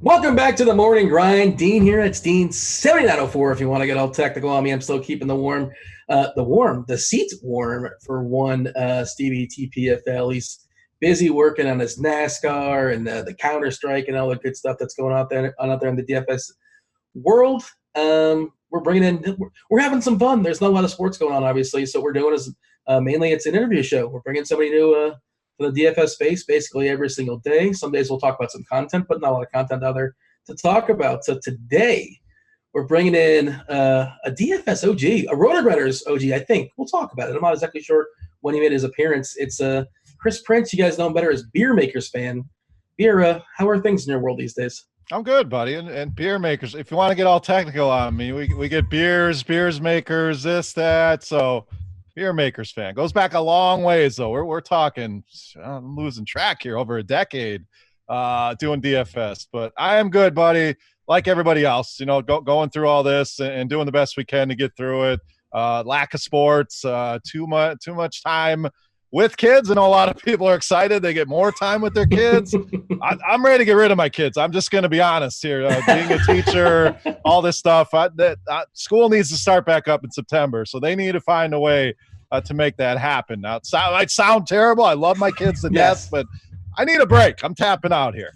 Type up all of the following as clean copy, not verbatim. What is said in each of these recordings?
Welcome back to the morning grind. Dean here. It's Dean 7904. If you want to get all technical on me, I'm still keeping the seats warm for one Stevie TPFL. He's busy working on his NASCAR and the Counter Strike and all the good stuff that's going out there in the DFS world. We're having some fun. There's not a lot of sports going on, obviously. So what we're doing is mainly it's an interview show. We're bringing somebody new for the DFS space basically every single day. Some days we'll talk about some content, but not a lot of content out there to talk about. So today we're bringing in a DFS OG, a RotoGrinders OG, I think. We'll talk about it. I'm not exactly sure when he made his appearance. It's Chris Prince. You guys know him better as Beermakersfan. Beer, how are things in your world these days? I'm good, buddy. And beer makers, if you want to get all technical on me, we get beers makers, this, that. So Beermakersfan goes back a long ways, though. We're talking, I'm losing track here, over a decade doing DFS. But I am good, buddy. Like everybody else, going through all this and doing the best we can to get through it. Lack of sports, too much time with kids. I know a lot of people are excited. They get more time with their kids. I'm ready to get rid of my kids. I'm just going to be honest here. Being a teacher, all this stuff, school needs to start back up in September. So they need to find a way to make that happen. Now, it might sound terrible. I love my kids to death, but I need a break. I'm tapping out here.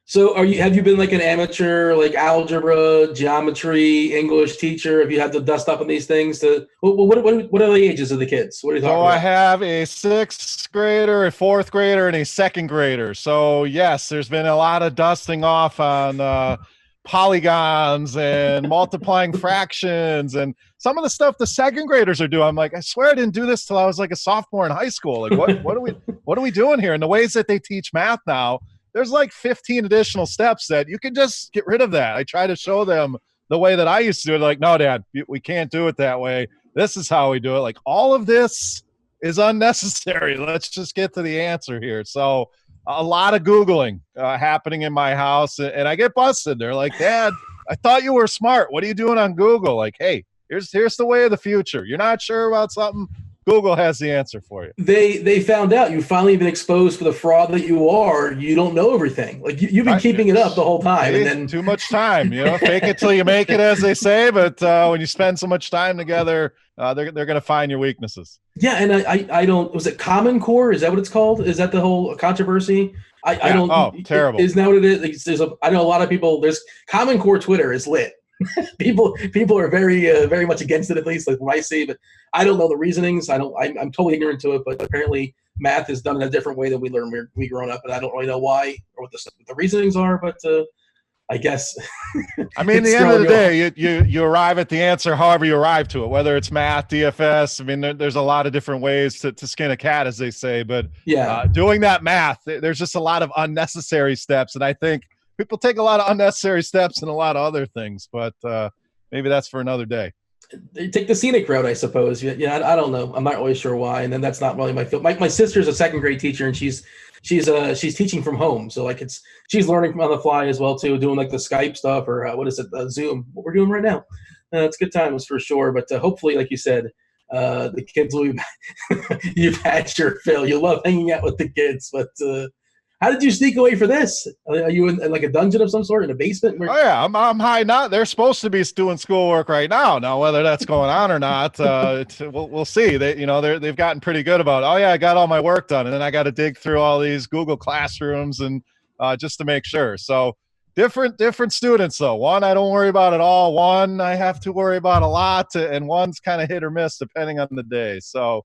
So have you been like an amateur, like algebra, geometry, English teacher? Have you had to dust up on these things? What are the ages of the kids? What are you talking about? I have a 6th grader, a 4th grader, and a 2nd grader. So yes, there's been a lot of dusting off on polygons and multiplying fractions and some of the stuff the 2nd graders are doing. I'm like, I swear I didn't do this till I was like a sophomore in high school. Like what are we doing here? And the ways that they teach math now, there's like 15 additional steps that you can just get rid of that. I try to show them the way that I used to do it. Like, no, Dad, we can't do it that way. This is how we do it. Like, all of this is unnecessary. Let's just get to the answer here. So a lot of Googling happening in my house, and I get busted. They're like, Dad, I thought you were smart. What are you doing on Google? Like, hey, here's the way of the future. You're not sure about something? Google has the answer for you. They found out you've finally been exposed for the fraud that you are. You don't know everything. Like you've been keeping it up the whole time, and then too much time. Fake it till you make it, as they say. But when you spend so much time together, they're going to find your weaknesses. Yeah, and I don't. Was it Common Core? Is that what it's called? Is that the whole controversy? I don't. Oh, terrible. Isn't that what it is? I know a lot of people. There's Common Core Twitter is lit. people are very much against it, at least like what I see, but I don't know the reasonings. I'm totally ignorant to it, but apparently math is done in a different way than we learned when we growing up, and I don't really know why or what the reasonings are, but I guess I mean, at the end of the day, you arrive at the answer however you arrive to it, whether it's math, DFS. I mean, there's a lot of different ways to skin a cat, as they say, but doing that math, there's just a lot of unnecessary steps, and I think people take a lot of unnecessary steps and a lot of other things, but maybe that's for another day. They take the scenic route, I suppose. Yeah, I don't know. I'm not really sure why. And then that's not really my field. My sister's a 2nd grade teacher, and she's teaching from home. So like she's learning on the fly as well too, doing like the Skype stuff or what is it, Zoom? What we're doing right now. It's good times for sure. But hopefully, like you said, the kids will. You've had your fill. You love hanging out with the kids, but. How did you sneak away for this? Are you in like a dungeon of some sort, in a basement? Oh yeah, I'm hiding out. They're supposed to be doing schoolwork right now. Now whether that's going on or not, we'll see. They've gotten pretty good about. Oh yeah, I got all my work done, and then I got to dig through all these Google Classrooms and just to make sure. So different students though. One I don't worry about at all. One I have to worry about a lot, and one's kind of hit or miss depending on the day. So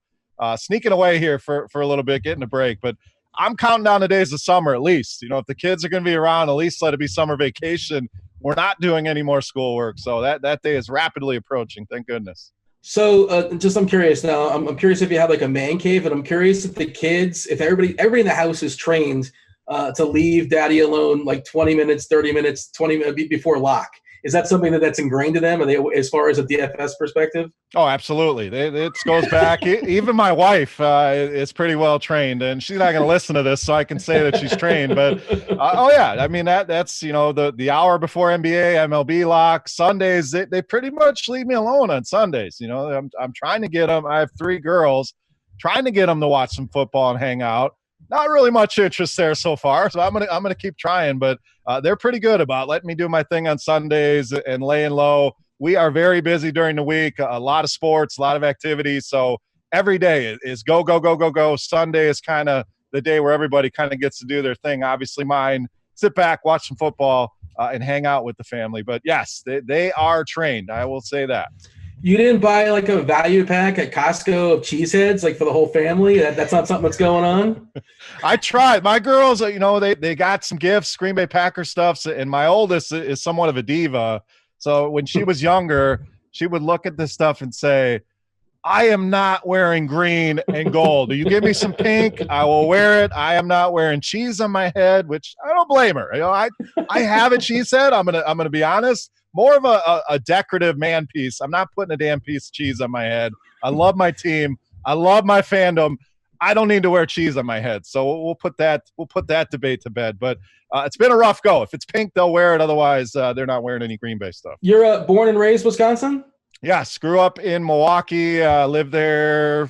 sneaking away here for a little bit, getting a break, but. I'm counting down the days of summer at least. If the kids are going to be around, at least let it be summer vacation. We're not doing any more schoolwork. So that day is rapidly approaching. Thank goodness. So I'm curious now. I'm curious if you have like a man cave, and I'm curious if the kids, if everybody in the house is trained to leave daddy alone like 20 minutes, 30 minutes, 20 minutes before lock. Is that something that's ingrained to them? Are they, as far as a DFS perspective? Oh, absolutely. It goes back. Even my wife is pretty well trained, and she's not going to listen to this, so I can say that she's trained. But oh yeah, I mean that's the hour before NBA, MLB lock. Sundays they pretty much leave me alone on Sundays. I'm trying to get them. I have 3 girls, trying to get them to watch some football and hang out. not really much interest there so far. So I'm gonna keep trying, but they're pretty good about letting me do my thing on Sundays and laying low. We are very busy during the week, a lot of sports, a lot of activities. So every day is go, go, go, go, go. Sunday is kind of the day where everybody kind of gets to do their thing. Obviously mine, sit back, watch some football, and hang out with the family. But yes, they are trained. I will say that. You didn't buy like a value pack at Costco of cheese heads, like for the whole family? That's not something that's going on? I tried. My girls, they got some gifts, Green Bay Packer stuff, and my oldest is somewhat of a diva. So when she was younger, she would look at this stuff and say, I am not wearing green and gold. Do you give me some pink? I will wear it. I am not wearing cheese on my head, which I don't blame her. I have a cheese head. I'm gonna be honest. More of a decorative man piece. I'm not putting a damn piece of cheese on my head. I love my team. I love my fandom. I don't need to wear cheese on my head. So we'll put that debate to bed. But it's been a rough go. If it's pink, they'll wear it. Otherwise, they're not wearing any Green Bay stuff. You're born and raised Wisconsin? Yes, grew up in Milwaukee, lived there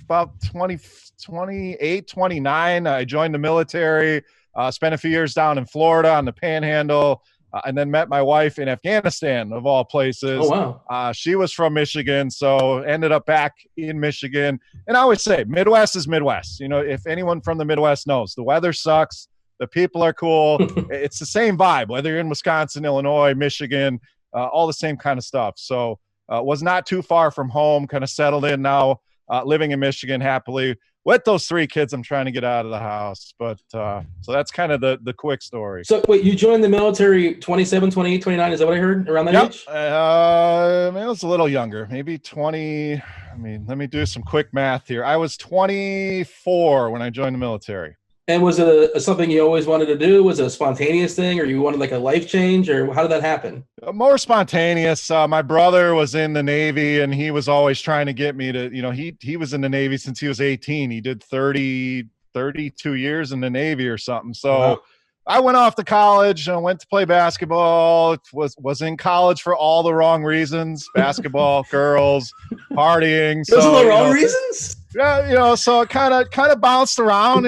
about 28, 29. I joined the military, spent a few years down in Florida on the Panhandle, and then met my wife in Afghanistan, of all places. Oh, wow. She was from Michigan, so ended up back in Michigan. And I always say, Midwest is Midwest. If anyone from the Midwest knows, the weather sucks, the people are cool. It's the same vibe, whether you're in Wisconsin, Illinois, Michigan, all the same kind of stuff. So was not too far from home, kind of settled in now, living in Michigan happily. With those 3 kids, I'm trying to get out of the house. But so that's kind of the quick story. So wait, you joined the military 27, 28, 29, is that what I heard? Around that age? I was a little younger, maybe 20. I mean, let me do some quick math here. I was 24 when I joined the military. And was it something you always wanted to do? Was it a spontaneous thing, or you wanted like a life change, or how did that happen? More spontaneous. My brother was in the Navy, and he was always trying to get me to, he was in the Navy since he was 18. He did 32 years in the Navy or something. So wow. I went off to college and went to play basketball. Was in college for all the wrong reasons: basketball, girls, partying. Those are the wrong reasons? Yeah, so it kind of bounced around.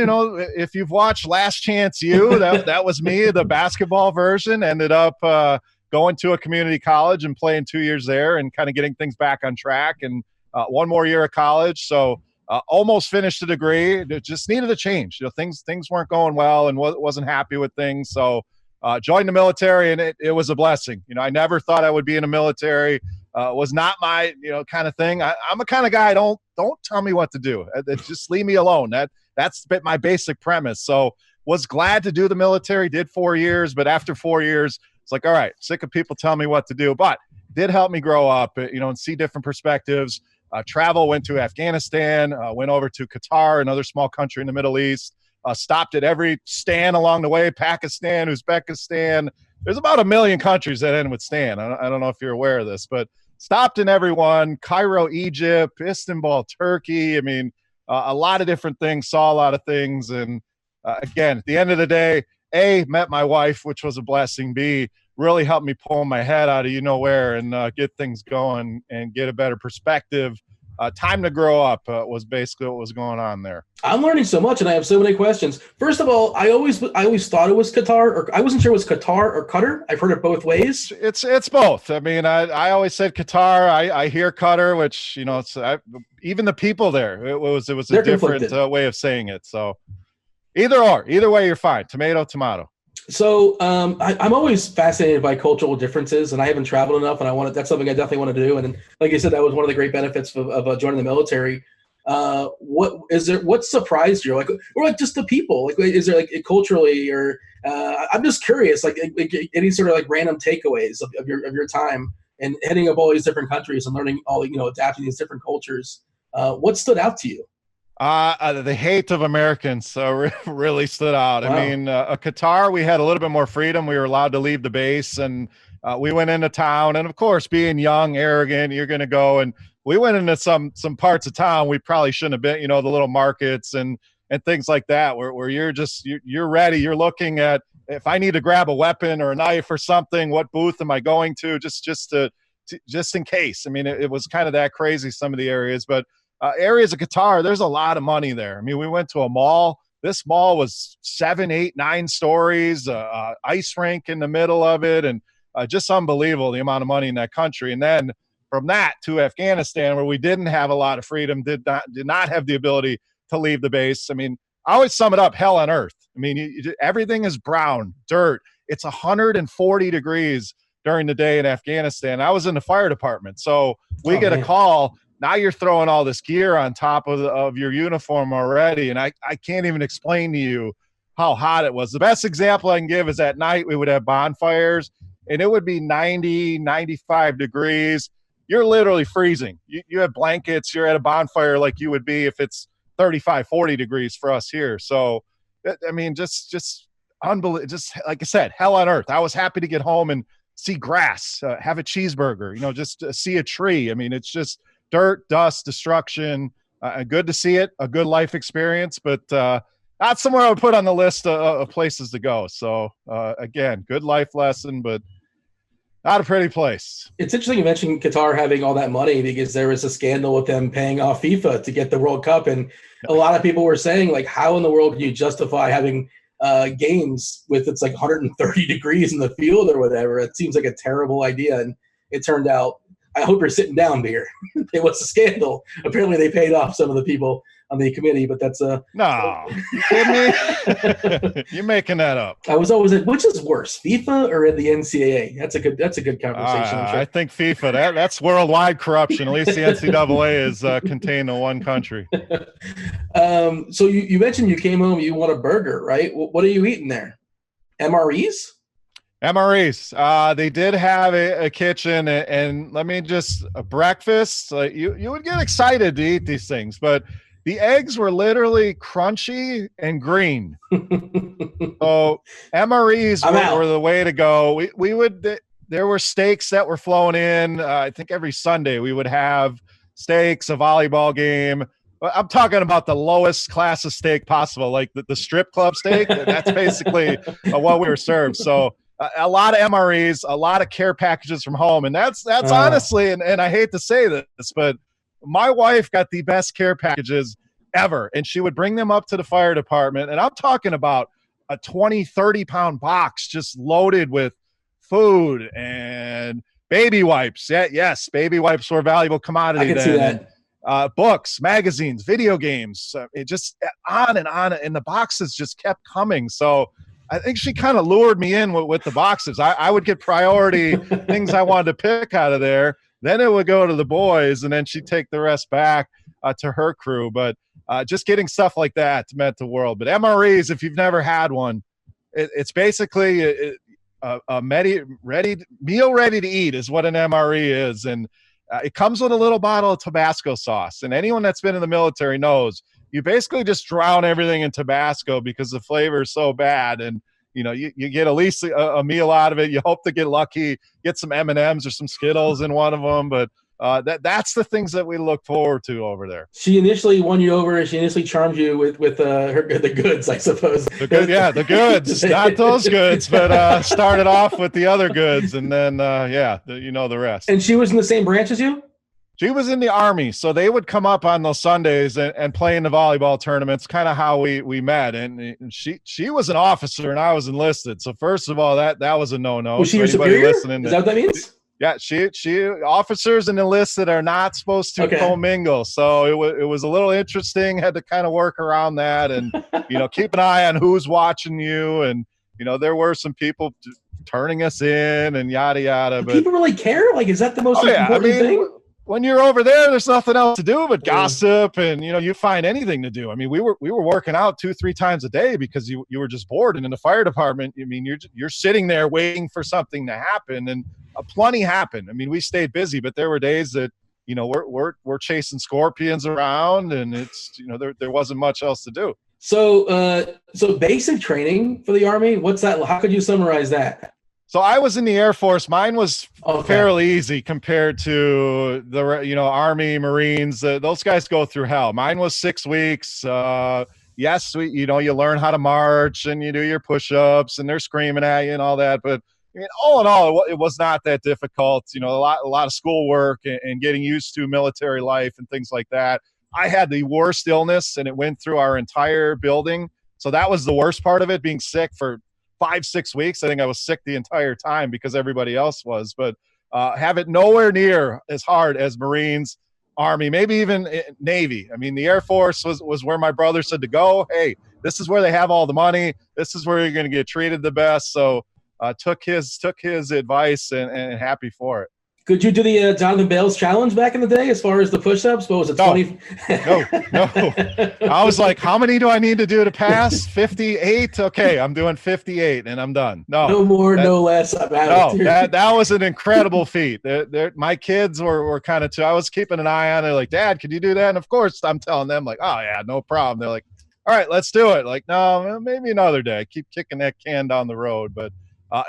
If you've watched Last Chance U, that was me, the basketball version. Ended up going to a community college and playing 2 years there and kind of getting things back on track. And one more year of college, so almost finished a degree. It just needed a change. Things weren't going well and wasn't happy with things. So joined the military, and it was a blessing. I never thought I would be in the military. Was not my kind of thing. I'm a kind of guy. Don't tell me what to do. Just leave me alone. That's my basic premise. So was glad to do the military. Did 4 years, but after 4 years, it's like, all right, sick of people telling me what to do. But did help me grow up, and see different perspectives. Travel, went to Afghanistan, went over to Qatar, another small country in the Middle East. Stopped at every stand along the way: Pakistan, Uzbekistan. There's about 1 million countries that end with Stan. I don't know if you're aware of this, but stopped in everyone: Cairo, Egypt, Istanbul, Turkey. I mean, a lot of different things, saw a lot of things. And again, at the end of the day, A, met my wife, which was a blessing. B, really helped me pull my head out of where and get things going and get a better perspective. Time to grow up was basically what was going on there. I'm learning so much, and I have so many questions. First of all, I always thought it was Qatar, or I wasn't sure it was Qatar or Qatar. I've heard it both ways. It's both. I mean, I always said Qatar. I hear Qatar, which even the people there, it was a different way of saying it. So either way, you're fine. Tomato, tomato. So I'm always fascinated by cultural differences, and I haven't traveled enough, and that's something I definitely want to do. And like I said, that was one of the great benefits of joining the military. What surprised you? Or just the people? Is there culturally, or I'm just curious, any sort of random takeaways of your time and heading up all these different countries and learning adapting these different cultures. What stood out to you? The hate of Americans really stood out. Wow. I mean, Qatar, we had a little bit more freedom. We were allowed to leave the base, and we went into town. And of course, being young, arrogant, you're going to go. And we went into some parts of town we probably shouldn't have been. The little markets and things like that, where you're ready. You're looking at, if I need to grab a weapon or a knife or something, what booth am I going to? Just in case. I mean, it was kind of that crazy, some of the areas, but. Areas of Qatar, there's a lot of money there. I mean, we went to a mall. This mall was 7, 8, 9 stories, ice rink in the middle of it, and just unbelievable the amount of money in that country. And then from that to Afghanistan, where we didn't have a lot of freedom, did not have the ability to leave the base. I mean, I always sum it up, hell on earth. I mean, everything is brown, dirt. It's 140 degrees during the day in Afghanistan. I was in the fire department, so we get a call. Now you're throwing all this gear on top of your uniform already, and I can't even explain to you how hot it was. The best example I can give is at night we would have bonfires, and it would be 90, 95 degrees. You're literally freezing. You have blankets. You're at a bonfire like you would be if it's 35, 40 degrees for us here. So, I mean, just unbelievable. Just like I said, hell on earth. I was happy to get home and see grass, have a cheeseburger, just see a tree. I mean, it's just dirt, dust, destruction. Good to see it, a good life experience, but not somewhere I would put on the list of places to go. So, again, good life lesson, but not a pretty place. It's interesting you mentioned Qatar having all that money because there was a scandal with them paying off FIFA to get the World Cup. And a lot of people were saying, like, how in the world can you justify having games with it's like 130 degrees in the field or whatever? It seems like a terrible idea. And it turned out, I hope you're sitting down, Beer. It was a scandal. Apparently they paid off some of the people on the committee, but that's no. You kidding me? You're making that up. I was always like, which is worse, FIFA or the NCAA? That's a good conversation. I'm sure. I think FIFA. That's worldwide corruption. At least the NCAA is contained in one country. So you mentioned you came home, you want a burger, right? What are you eating there? MREs? MREs. They did have a kitchen, and let me just a breakfast. You would get excited to eat these things, but the eggs were literally crunchy and green. So MREs were the way to go. There were steaks that were flowing in. I think every Sunday we would have steaks, a volleyball game. I'm talking about the lowest class of steak possible, like the strip club steak. That's basically what we were served. So a lot of MREs, a lot of care packages from home. And that's honestly, and I hate to say this, but my wife got the best care packages ever. And she would bring them up to the fire department. And I'm talking about a 20, 30-pound box just loaded with food and baby wipes. Yes, baby wipes were a valuable commodity. I can see that. Books, magazines, video games, it just on, and the boxes just kept coming. So I think she kind of lured me in with the boxes. I would get priority things I wanted to pick out of there. Then it would go to the boys, and then she'd take the rest back to her crew. But just getting stuff like that meant the world. But MREs, if you've never had one, it's basically a meal ready to eat is what an MRE is. And it comes with a little bottle of Tabasco sauce. And anyone that's been in the military knows you basically just drown everything in Tabasco because the flavor is so bad. And, you get at least a meal out of it. You hope to get lucky, get some M&Ms or some Skittles in one of them. But that's the things that we look forward to over there. She initially won you over. She initially charmed you with the goods, I suppose. The goods, not those goods, but started off with the other goods, and then the rest. And she was in the same branch as you? She was in the Army, so they would come up on those Sundays and play in the volleyball tournaments. Kind of how we met. And she was an officer, and I was enlisted. So first of all, that was a no-no. Was she your superior? Is that what that means? Yeah, she officers and enlisted are not supposed to commingle. So it was a little interesting. Had to kind of work around that, and keep an eye on who's watching you. And there were some people turning us in and yada yada. But people really care. Like, is that the most important thing? When you're over there's nothing else to do but gossip, and you find anything to do. I mean, we were working out 2-3 times a day because you were just bored. And in the fire department, I mean, you're sitting there waiting for something to happen, and plenty happened. I mean, we stayed busy, but there were days that we're chasing scorpions around, and it's there wasn't much else to do. So basic training for the Army, what's that? How could you summarize that? So I was in the Air Force. Mine was fairly easy compared to the Army, Marines. Those guys go through hell. Mine was 6 weeks. Yes, you learn how to march and you do your push-ups and they're screaming at you and all that. But I mean, all in all, it was not that difficult. A lot of schoolwork and getting used to military life and things like that. I had the worst illness, and it went through our entire building. So that was the worst part of it, being sick for 5-6 weeks. I think I was sick the entire time because everybody else was, but have it nowhere near as hard as Marines, Army, maybe even Navy. I mean, the Air Force was where my brother said to go. Hey, this is where they have all the money. This is where you're going to get treated the best. So took his advice and happy for it. Could you do the Jonathan Bales challenge back in the day as far as the push-ups? What was it, 20? No. I was like, how many do I need to do to pass? 58? Okay, I'm doing 58, and I'm done. No more, no less. That was an incredible feat. My kids were kind of too. I was keeping an eye on it, like, Dad, could you do that? And, of course, I'm telling them, like, oh, yeah, no problem. They're like, all right, let's do it. Like, no, maybe another day. I keep kicking that can down the road, but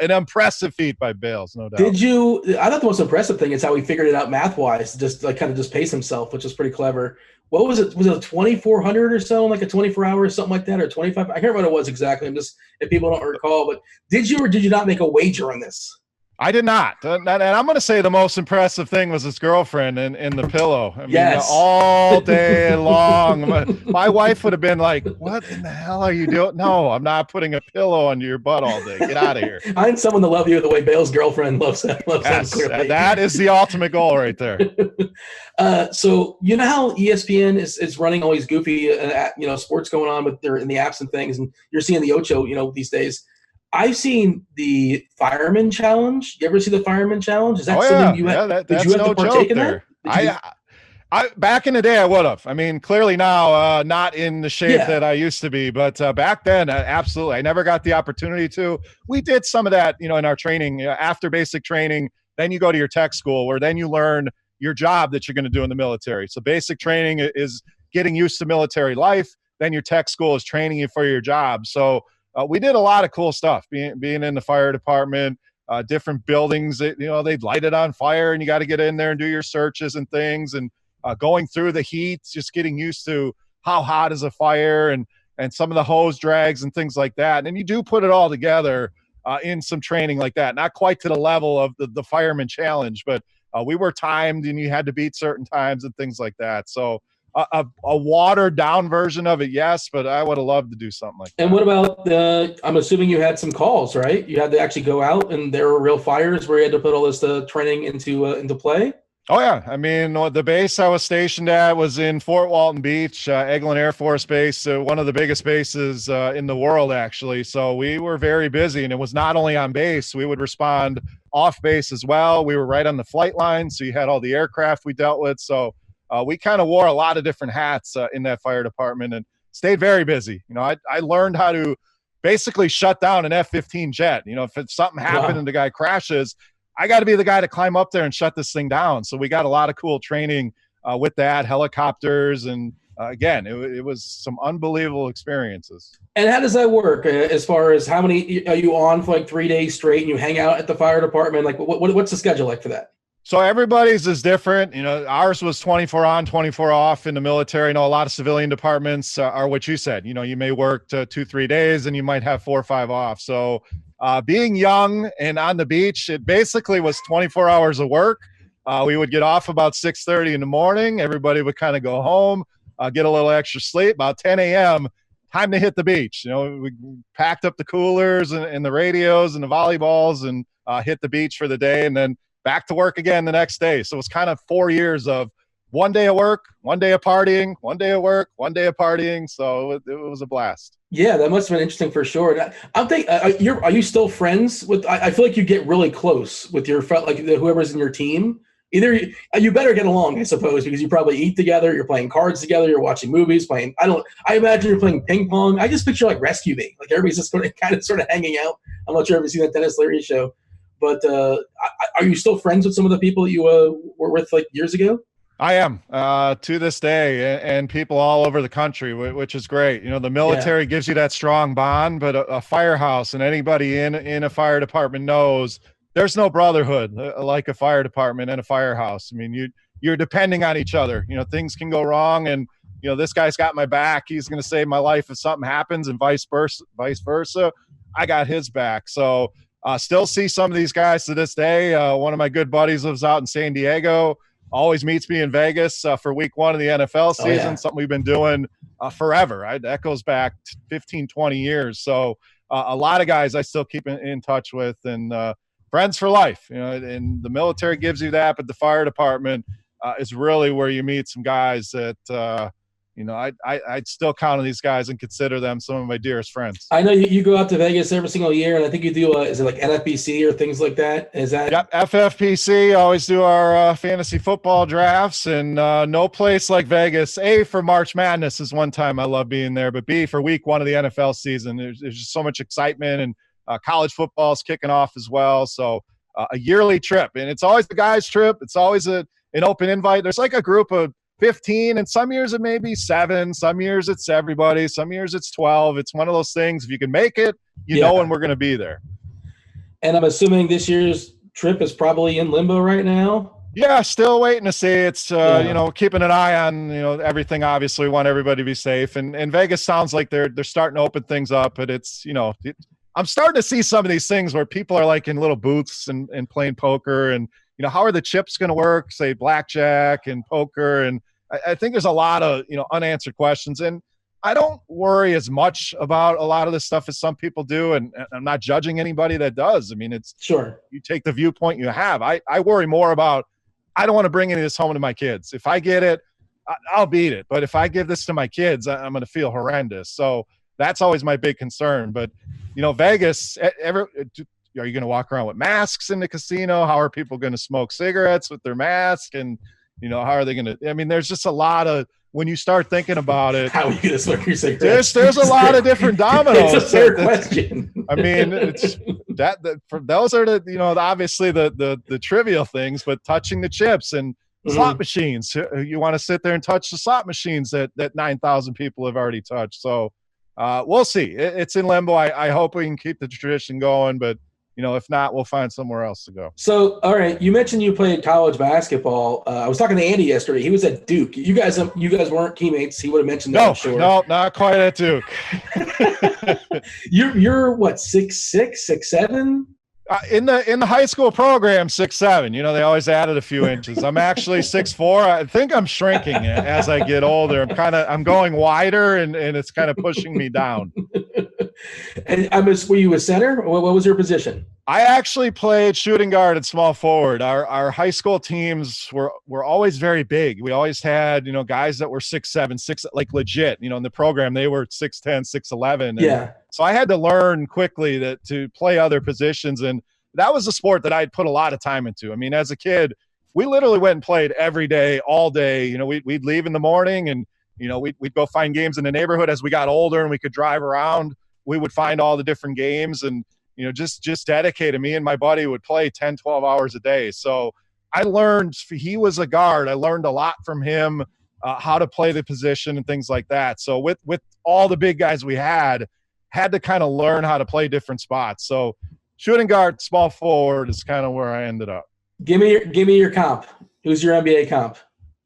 an impressive feet by Bales, no doubt. I thought the most impressive thing is how he figured it out math-wise, just like kind of just pace himself, which is pretty clever. What was it? Was it 2,400 or so, like a 24 hours, something like that, or 25? I can't remember what it was exactly. I'm just, if people don't recall, but did you or did you not make a wager on this? I did not. And I'm going to say the most impressive thing was his girlfriend in the pillow. I mean, yes. All day long. My wife would have been like, what in the hell are you doing? No, I'm not putting a pillow under your butt all day. Get out of here. Find someone to love you the way Bale's girlfriend loves him. Yes, that is the ultimate goal right there. So you know how ESPN is running all these goofy, sports going on with their in the apps and things, and you're seeing the Ocho, these days. I've seen the Fireman Challenge. You ever see the Fireman Challenge? Is that something you had? Did you have to partake in that? I back in the day, I would have. I mean, clearly now, not in the shape that I used to be, but back then, absolutely. I never got the opportunity to. We did some of that, in our training after basic training. Then you go to your tech school, where then you learn your job that you're going to do in the military. So basic training is getting used to military life. Then your tech school is training you for your job. So we did a lot of cool stuff, being in the fire department, different buildings that, they'd light it on fire and you got to get in there and do your searches and things, and going through the heat, just getting used to how hot is a fire and some of the hose drags and things like that. And you do put it all together in some training like that, not quite to the level of the Fireman Challenge, but we were timed and you had to beat certain times and things like that. So a watered down version of it, yes, but I would have loved to do something like that. And what about I'm assuming you had some calls, right? You had to actually go out and there were real fires where you had to put all this training into play? Oh, yeah. I mean, the base I was stationed at was in Fort Walton Beach, Eglin Air Force Base, one of the biggest bases in the world, actually. So we were very busy, and it was not only on base. We would respond off base as well. We were right on the flight line, so you had all the aircraft we dealt with. So we kind of wore a lot of different hats in that fire department and stayed very busy. I learned how to basically shut down an F-15 jet. If something happened and the guy crashes, I got to be the guy to climb up there and shut this thing down. So we got a lot of cool training with that, helicopters. And again, it was some unbelievable experiences. And how does that work as far as how many are you on for like 3 days straight and you hang out at the fire department? Like what's the schedule like for that? So everybody's is different. Ours was 24 on, 24 off in the military. A lot of civilian departments are what you said. You may work 2-3 days and you might have 4 or 5 off. So being young and on the beach, it basically was 24 hours of work. We would get off about 6:30 in the morning. Everybody would kind of go home, get a little extra sleep. About 10 a.m., time to hit the beach. We packed up the coolers and the radios and the volleyballs and hit the beach for the day, and then back to work again the next day. So it was kind of 4 years of 1 day of work, 1 day of partying, 1 day of work, 1 day of partying. So it was a blast. Yeah, that must have been interesting for sure. I'm thinking, are you still friends with? I feel like you get really close with your whoever's in your team. Either you better get along, I suppose, because you probably eat together. You're playing cards together. You're watching movies. I imagine you're playing ping pong. I just picture like Rescue Me, like everybody's just kind of hanging out. I'm not sure if you've seen that Dennis Leary show, but are you still friends with some of the people that you were with like years ago? I am to this day, and people all over the country, which is great. The military gives you that strong bond, but a firehouse and anybody in a fire department knows there's no brotherhood like a fire department and a firehouse. I mean, you're depending on each other. Things can go wrong, and this guy's got my back. He's going to save my life if something happens, and vice versa. I got his back. So still see some of these guys to this day. One of my good buddies lives out in San Diego. Always meets me in Vegas for week 1 of the NFL season, something we've been doing forever. That goes back 15, 20 years. So a lot of guys I still keep in touch with, and friends for life. And the military gives you that, but the fire department is really where you meet some guys that I'd still count on these guys and consider them some of my dearest friends. I know you go out to Vegas every single year, and I think you do. Is it like NFBC or things like that? Is that? Yep, FFPC. Always do our fantasy football drafts, and no place like Vegas. A, for March Madness is one time I love being there, but B, for week 1 of the NFL season, there's just so much excitement, and college football is kicking off as well. So a yearly trip, and it's always the guys' trip. It's always an open invite. There's like a group of 15, and some years it may be 7, some years it's everybody, some years it's 12. It's one of those things. If you can make it, you know when we're going to be there. And I'm assuming this year's trip is probably in limbo right now. Yeah, still waiting to see. It's keeping an eye on everything. Obviously, we want everybody to be safe, and Vegas sounds like they're starting to open things up. But it's I'm starting to see some of these things where people are like in little booths and playing poker, and how are the chips going to work? Say blackjack and poker, and I think there's a lot of unanswered questions, and I don't worry as much about a lot of this stuff as some people do, and I'm not judging anybody that does. I mean, it's sure you take the viewpoint you have. I worry more about I don't want to bring any of this home to my kids. If I get it, I'll beat it, but if I give this to my kids, I'm going to feel horrendous. So that's always my big concern. But Vegas, are you going to walk around with masks in the casino? How are people going to smoke cigarettes with their mask? And how are they going to – I mean, there's just a lot of – when you start thinking about it – how are you going to smoke your cigarettes? There's a lot of different dominoes. It's a fair question. I mean, it's for those are the obviously the trivial things, but touching the chips and slot machines. You want to sit there and touch the slot machines that 9,000 people have already touched. So we'll see. It's in limbo. I hope we can keep the tradition going, but if not, we'll find somewhere else to go. So, all right, you mentioned you played college basketball. I was talking to Andy yesterday. He was at Duke. You guys weren't teammates. He would have mentioned that. No, not quite at Duke. You're what, 6'6", 6'7"? In the high school program, 6'7". They always added a few inches. I'm actually 6'4". I think I'm shrinking as I get older. I'm going wider, and it's kind of pushing me down. And were you a center? What was your position? I actually played shooting guard and small forward. Our high school teams were always very big. We always had, guys that were 6'7", 6, like legit, in the program, they were 6'10", 6'11". Yeah. So I had to learn quickly to play other positions. And that was a sport that I'd put a lot of time into. I mean, as a kid, we literally went and played every day, all day. We'd leave in the morning, and, we'd go find games in the neighborhood. As we got older and we could drive around, we would find all the different games, and, just dedicated. Me and my buddy would play 10, 12 hours a day. So I learned, he was a guard. I learned a lot from him, how to play the position and things like that. So with all the big guys we had to kind of learn how to play different spots. So shooting guard, small forward is kind of where I ended up. Give me your comp. Who's your NBA comp?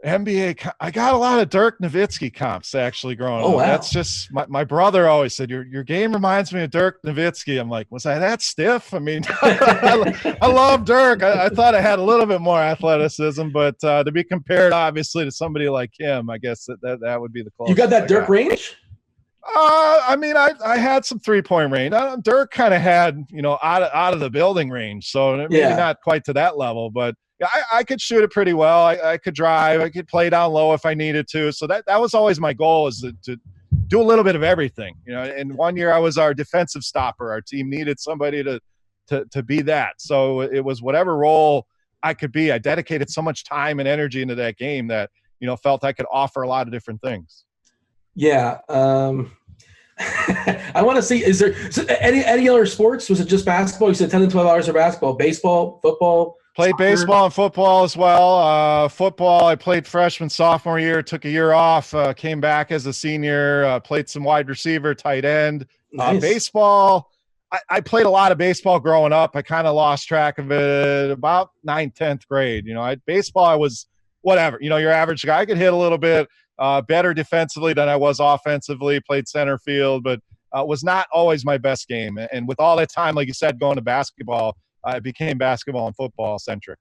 I got a lot of Dirk Nowitzki comps actually growing up. Wow. That's just my brother always said, your game reminds me of Dirk Nowitzki. I'm like, was I that stiff? I mean, I love Dirk. I thought I had a little bit more athleticism, but to be compared obviously to somebody like him, I guess that would be the closest. You got that Dirk range? I mean, I had some 3-point range. Dirk kind of had, out of the building range. So maybe not quite to that level, but yeah, I could shoot it pretty well. I could drive. I could play down low if I needed to. So that was always my goal, is to do a little bit of everything. And one year I was our defensive stopper. Our team needed somebody to be that. So it was whatever role I could be. I dedicated so much time and energy into that game that, felt I could offer a lot of different things. Yeah. I want to see, is there any other sports? Was it just basketball? You said 10 to 12 hours of basketball, baseball, football? Played soccer? Baseball and football as well. Football, I played freshman, sophomore year, took a year off, came back as a senior, played some wide receiver, tight end. Nice. Baseball, I played a lot of baseball growing up. I kind of lost track of it about 9th, 10th grade. Baseball, I was whatever. Your average guy. I could hit a little bit better defensively than I was offensively, played center field, but was not always my best game. And with all that time, like you said, going to basketball, it became basketball and football centric.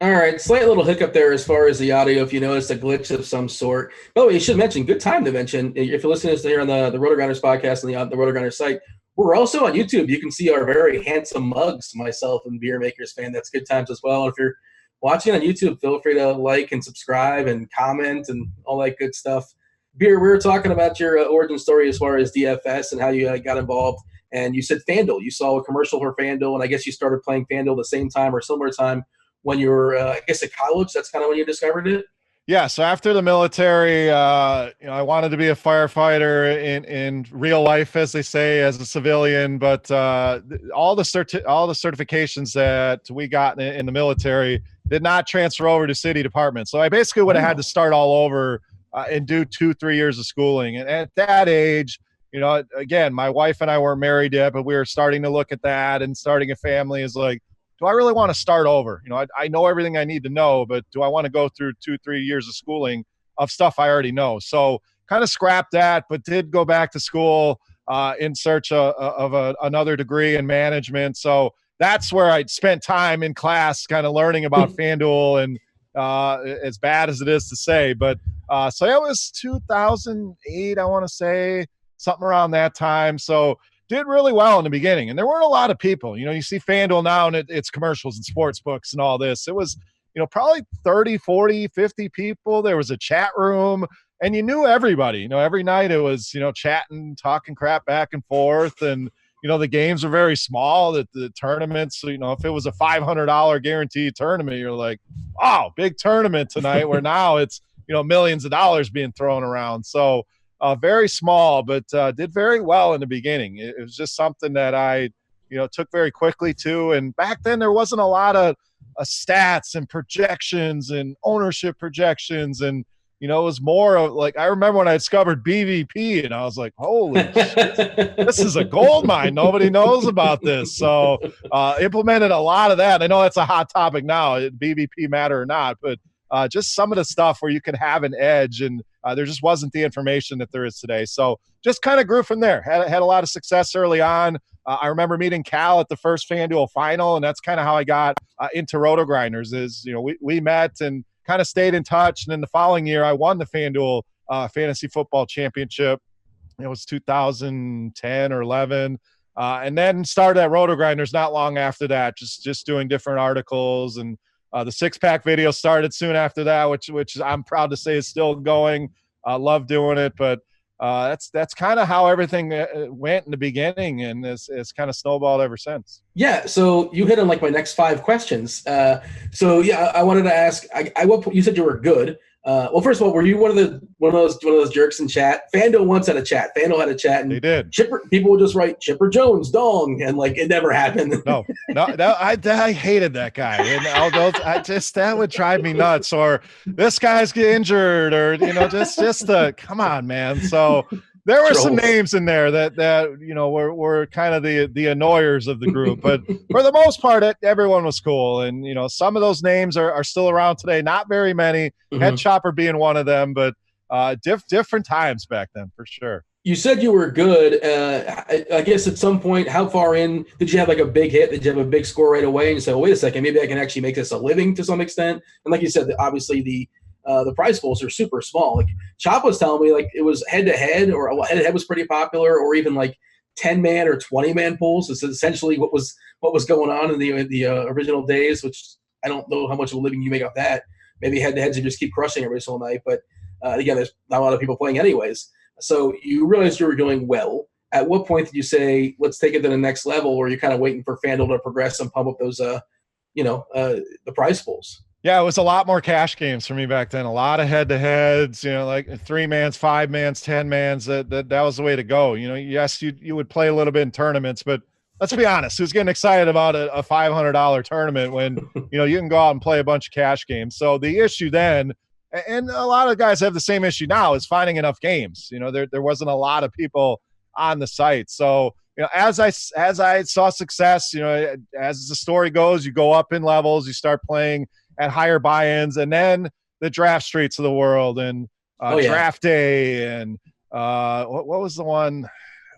All right, slight little hiccup there as far as the audio. If you notice a glitch of some sort. By the way, you should mention. Good time to mention. If you're listening to us here on the RotoGrinders podcast and the RotoGrinders site, we're also on YouTube. You can see our very handsome mugs, myself and Beermakersfan. That's good times as well. And if you're watching on YouTube, feel free to like and subscribe and comment and all that good stuff. Beer, we were talking about your origin story as far as DFS and how you got involved. And you said FanDuel. You saw a commercial for FanDuel, and I guess you started playing FanDuel the same time or similar time when you were, I guess, at college. That's kind of when you discovered it. Yeah. So after the military, I wanted to be a firefighter in real life, as they say, as a civilian. But all the certifications that we got in the military did not transfer over to city departments. So I basically would have had to start all over and do 2-3 years of schooling. And at that age, again, my wife and I weren't married yet, but we were starting to look at that, and starting a family is like, do I really want to start over? I know everything I need to know, but do I want to go through 2-3 years of schooling of stuff I already know? So kind of scrapped that, but did go back to school in search of another degree in management. So that's where I spent time in class kind of learning about FanDuel, and as bad as it is to say. But so that was 2008, I want to say, something around that time. So did really well in the beginning, and there weren't a lot of people. You see FanDuel now, and it's commercials and sports books and all this. It was, probably 30, 40, 50 people. There was a chat room, and you knew everybody. Every night it was, chatting, talking crap back and forth, and the games were very small. The tournaments, if it was a $500 guaranteed tournament, you're like, oh, big tournament tonight. Where now it's millions of dollars being thrown around. So very small, but did very well in the beginning. It was just something that I, took very quickly to. And back then there wasn't a lot of stats and projections and ownership projections. And, it was more of like, I remember when I discovered BVP, and I was like, holy shit, this is a gold mine. Nobody knows about this. So implemented a lot of that. I know that's a hot topic now, BVP matter or not, but just some of the stuff where you could have an edge, and there just wasn't the information that there is today. So just kind of grew from there. Had a lot of success early on. I remember meeting Cal at the first FanDuel final, and that's kind of how I got into RotoGrinders. Is we met and kind of stayed in touch, and then the following year I won the FanDuel Fantasy Football Championship. It was 2010 or 11. And then started at RotoGrinders not long after that, just doing different articles, and the six-pack video started soon after that, which I'm proud to say is still going. I love doing it, but that's kind of how everything went in the beginning, and it's kind of snowballed ever since. Yeah, so you hit on like my next 5 questions. So yeah, I wanted to ask. You said you were good. Well, first of all, were you one of those jerks in chat? FanDuel once had a chat. FanDuel had a chat, and they did. People would just write Chipper Jones dong, and like it never happened. No, I hated that guy, and all those. That would drive me nuts. Or this guy's get injured, or just come on, man. So there were some names in there that were kind of the annoyers of the group, but for the most part, everyone was cool. And some of those names are still around today. Not very many. Head Chopper being one of them, but different times back then for sure. You said you were good. I guess at some point, how far in did you have like a big hit? Did you have a big score right away? And you said, well, wait a second, maybe I can actually make this a living to some extent. And like you said, obviously the prize pools are super small. Like Chop was telling me, like it was head-to-head, or head-to-head was pretty popular, or even like 10-man or 20-man pools. This is essentially what was going on in the original days, which I don't know how much of a living you make off that. Maybe head-to-heads you just keep crushing every single night. But again, there's not a lot of people playing anyways. So you realized you were doing well. At what point did you say, let's take it to the next level, or you're kind of waiting for FanDuel to progress and pump up those, the prize pools? Yeah, it was a lot more cash games for me back then. A lot of head-to-heads, like 3-mans, 5-mans, 10-mans. That was the way to go. Yes, you would play a little bit in tournaments, but let's be honest, who's getting excited about a $500 tournament when you can go out and play a bunch of cash games? So the issue then, and a lot of guys have the same issue now, is finding enough games. There wasn't a lot of people on the site. So as I saw success, as the story goes, you go up in levels, you start playing at higher buy-ins, and then the draft streets of the world, and draft day, and what was the one?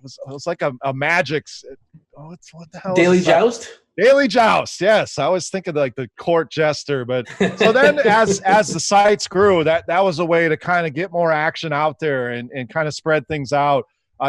It was like a Magic's. What the hell? Daily Joust. Daily Joust. Yes, I was thinking like the court jester, but so then as the sites grew, that was a way to kind of get more action out there and kind of spread things out.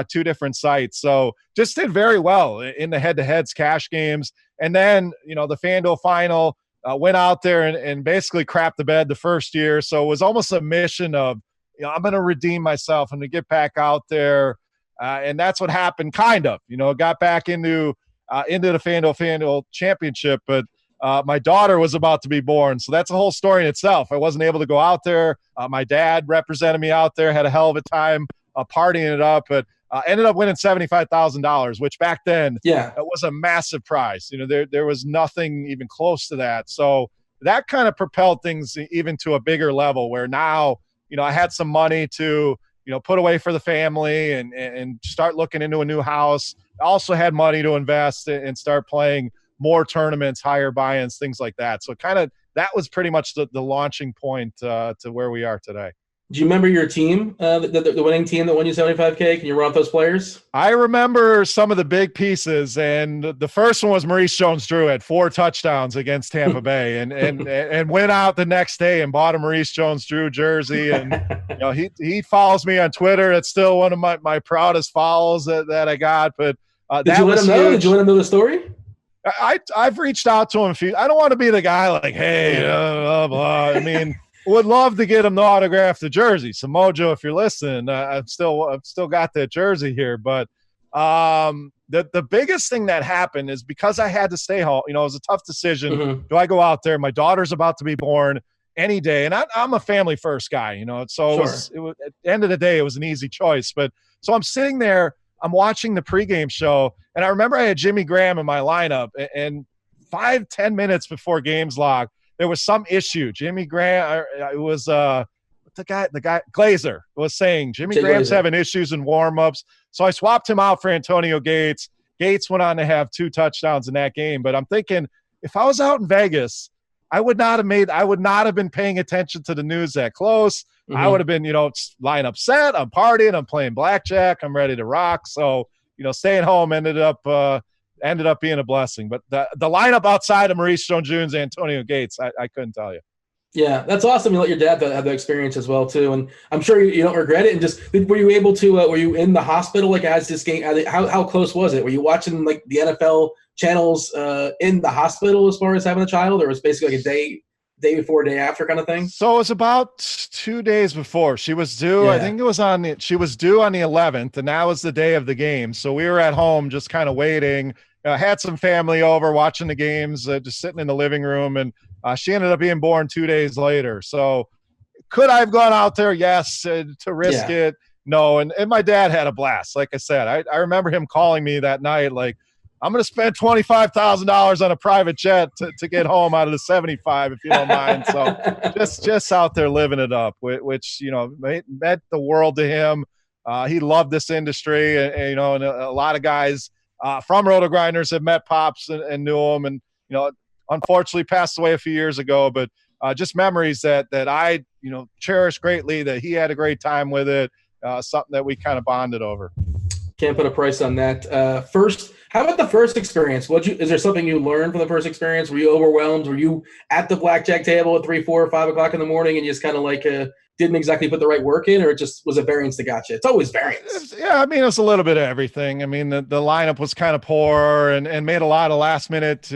2 different sites. So just did very well in the head-to-heads cash games. And then, the FanDuel final went out there and basically crapped the bed the first year. So it was almost a mission of, I'm going to redeem myself and to get back out there. And that's what happened, kind of. Got back into the FanDuel championship, but my daughter was about to be born. So that's a whole story in itself. I wasn't able to go out there. My dad represented me out there, had a hell of a time partying it up, but ended up winning $75,000, which back then was a massive prize. There was nothing even close to that. So that kind of propelled things even to a bigger level where now, I had some money to, put away for the family and start looking into a new house. I also had money to invest and start playing more tournaments, higher buy-ins, things like that. So that was pretty much the launching point to where we are today. Do you remember your team, the winning team that won you $75K? Can you run off those players? I remember some of the big pieces, and the first one was Maurice Jones-Drew had 4 touchdowns against Tampa Bay, and went out the next day and bought a Maurice Jones-Drew jersey. And he follows me on Twitter. It's still one of my proudest follows that I got. But did you let him know? Did you let him know the story? I've reached out to him. I don't want to be the guy like, hey, blah, blah. I mean. Would love to get him to autograph the jersey. So Mojo, if you're listening, I've still got that jersey here. But the biggest thing that happened is because I had to stay home. It was a tough decision. Mm-hmm. Do I go out there? My daughter's about to be born any day, and I'm a family first guy. So sure. At the end of the day, it was an easy choice. But so I'm sitting there, I'm watching the pregame show, and I remember I had Jimmy Graham in my lineup, and 5-10 minutes before games log, there was some issue. Jimmy Graham, it was the guy Glazer was saying Jimmy Graham's having issues in warmups. So I swapped him out for Antonio Gates. Gates went on to have 2 touchdowns in that game. But I'm thinking, if I was out in Vegas, I would not have been paying attention to the news that close. Mm-hmm. I would have been, lineup set. I'm partying. I'm playing blackjack. I'm ready to rock. So, staying home ended up being a blessing. But the lineup outside of Maurice Jones-Drew and Antonio Gates, I couldn't tell you. Yeah, that's awesome. You let your dad have the experience as well too, and I'm sure you don't regret it. And just were you able to? Were you in the hospital like as this game? How close was it? Were you watching like the NFL channels in the hospital as far as having a child, or was it basically like a day before, day after kind of thing? So it was about 2 days before she was due. Yeah. I think she was due on the 11th, and that was the day of the game. So we were at home just kind of waiting. Had some family over watching the games, just sitting in the living room, and she ended up being born 2 days later. So could I have gone out there? Yes. To risk it? No. And my dad had a blast. Like I said, I remember him calling me that night, like, I'm going to spend $25,000 on a private jet to get home out of the 75, if you don't mind. So just out there living it up, which, meant the world to him. He loved this industry, and a lot of guys from RotoGrinders have met Pops and knew him, and, unfortunately passed away a few years ago, but just memories that I, cherish greatly, that he had a great time with it, something that we kind of bonded over. Can't put a price on that. First, how about the first experience? Is there something you learned from the first experience? Were you overwhelmed? Were you at the blackjack table at 3, 4, 5 o'clock in the morning and you just kind of like didn't exactly put the right work in, or it just was a variance that got you? It's always variance. Yeah, I mean, it was a little bit of everything. I mean, the lineup was kind of poor and made a lot of last minute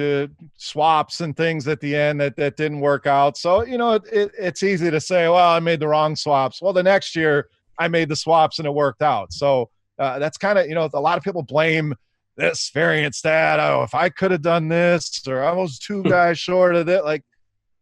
swaps and things at the end that didn't work out. So, it's easy to say, well, I made the wrong swaps. Well, the next year I made the swaps and it worked out. So that's kind of, a lot of people blame this variance that, if I could have done this, or I was 2 guys short of it. Like,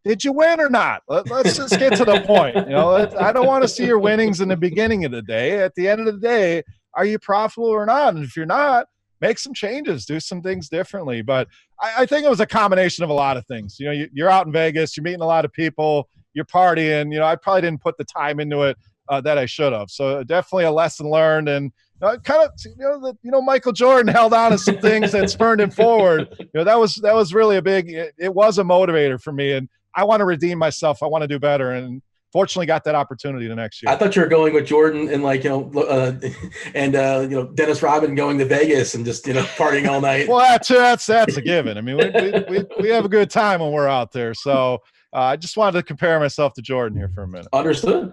did you win or not? Let's just get to the point. I don't want to see your winnings in the beginning of the day. At the end of the day, are you profitable or not? And if you're not, make some changes, do some things differently. But I think it was a combination of a lot of things. You're out in Vegas, you're meeting a lot of people, you're partying. I probably didn't put the time into it that I should have. So definitely a lesson learned. And Michael Jordan held on to some things that spurred him forward. That was really it was a motivator for me. And I want to redeem myself. I want to do better. And fortunately got that opportunity the next year. I thought you were going with Jordan and Dennis Rodman going to Vegas and just partying all night. Well, that's a given. I mean, we have a good time when we're out there. So I just wanted to compare myself to Jordan here for a minute. Understood.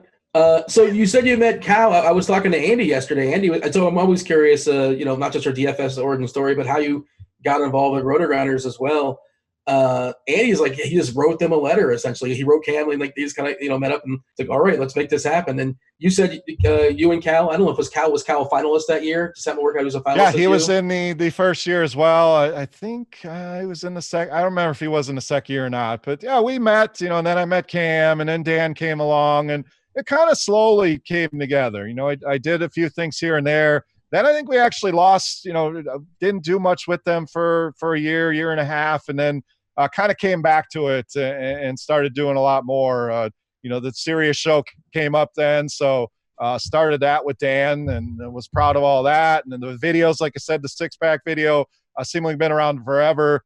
So you said you met Cal. I was talking to Andy yesterday. So I'm always curious, not just your DFS origin story, but how you got involved with RotoGrinders as well. Andy's like, he just wrote them a letter, essentially. He wrote Cam, and like, they just kind of, met up and like, all right, let's make this happen. And you said you and Cal, I don't know if was Cal a finalist that year? Does that work out? He was a finalist? Yeah, he was in the first year as well. I think he was in the second. I don't remember if he was in the second year or not, but yeah, we met, and then I met Cam, and then Dan came along, and it kind of slowly came together. I did a few things here and there. Then I think we actually lost, didn't do much with them for a year and a half, and then kind of came back to it and started doing a lot more. The Sirius show came up then, so started that with Dan and was proud of all that. And then the videos, like I said, the six-pack video, seemingly been around forever.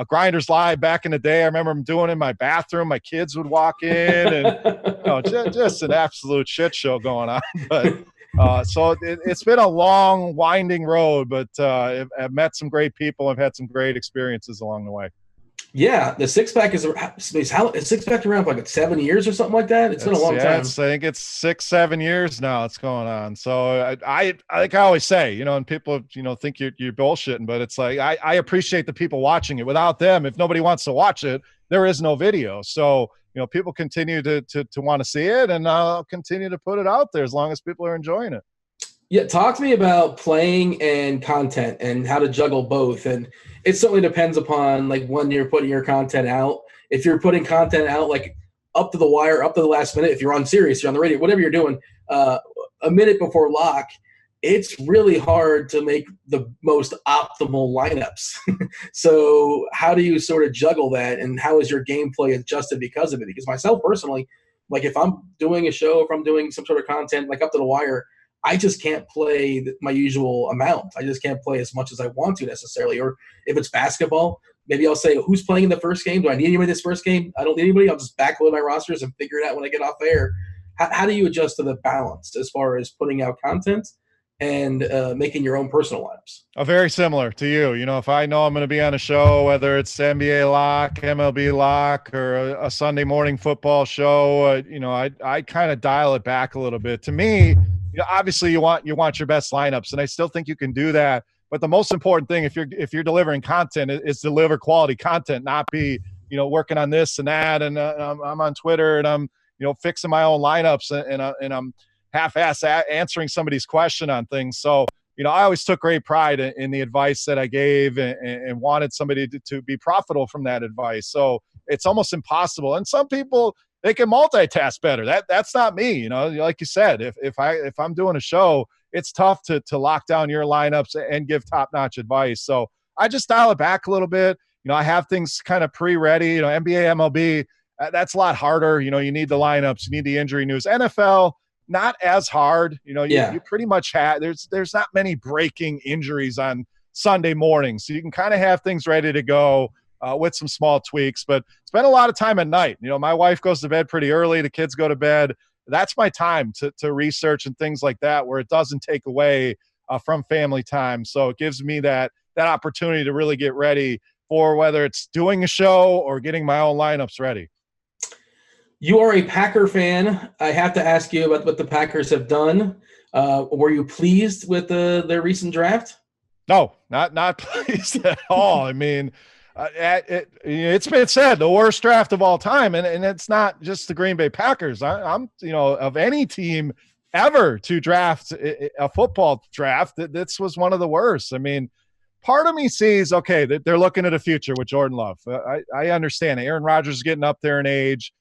Grinders Live back in the day, I remember them doing it in my bathroom. My kids would walk in, and just an absolute shit show going on. But so it's been a long, winding road, but I've met some great people. I've had some great experiences along the way. Yeah, the six-pack is six-pack around for like 7 years or something like that. It's been a long time. I think it's 6-7 years now it's going on. So I like I always say, and people, think you're bullshitting, but it's like I appreciate the people watching it. Without them, if nobody wants to watch it, there is no video. So, people continue to want to see it, and I'll continue to put it out there as long as people are enjoying it. Yeah, talk to me about playing and content and how to juggle both. And it certainly depends upon like when you're putting your content out. If you're putting content out like up to the wire, up to the last minute, if you're on Sirius, you're on the radio, whatever you're doing, a minute before lock, it's really hard to make the most optimal lineups. So how do you sort of juggle that, and how is your gameplay adjusted because of it? Because myself personally, like if I'm doing a show, if I'm doing some sort of content like up to the wire, I just can't play my usual amount. I just can't play as much as I want to necessarily. Or if it's basketball, maybe I'll say, who's playing in the first game? Do I need anybody this first game? I don't need anybody. I'll just backload my rosters and figure it out when I get off air. How do you adjust to the balance as far as putting out content and making your own personal lineups? Very similar to you. If I know I'm going to be on a show, whether it's NBA lock, MLB lock, or a Sunday morning football show, I kind of dial it back a little bit. To me, obviously you want your best lineups, and I still think you can do that. But the most important thing, if you're delivering content, is deliver quality content, not be working on this and that. And I'm on Twitter and I'm fixing my own lineups and I'm half-ass answering somebody's question on things. So I always took great pride in the advice that I gave and wanted somebody to be profitable from that advice. So it's almost impossible. And some people, they can multitask better. That's not me. Like you said, if I'm doing a show, it's tough to lock down your lineups and give top-notch advice. So I just dial it back a little bit. I have things kind of pre-ready. NBA, MLB, that's a lot harder. You need the lineups, you need the injury news. NFL, not as hard. You pretty much have. There's not many breaking injuries on Sunday morning, so you can kind of have things ready to go. With some small tweaks, but spend a lot of time at night. My wife goes to bed pretty early. The kids go to bed. That's my time to research and things like that, where it doesn't take away from family time. So it gives me that opportunity to really get ready for whether it's doing a show or getting my own lineups ready. You are a Packer fan. I have to ask you about what the Packers have done. Were you pleased with their recent draft? No, not pleased at all. I mean, it's been said the worst draft of all time, and it's not just the Green Bay Packers. I'm of any team ever to draft a football draft, this was one of the worst. I mean, part of me sees, okay, that they're looking at a future with Jordan Love. I understand it. Aaron Rodgers is getting up there in age.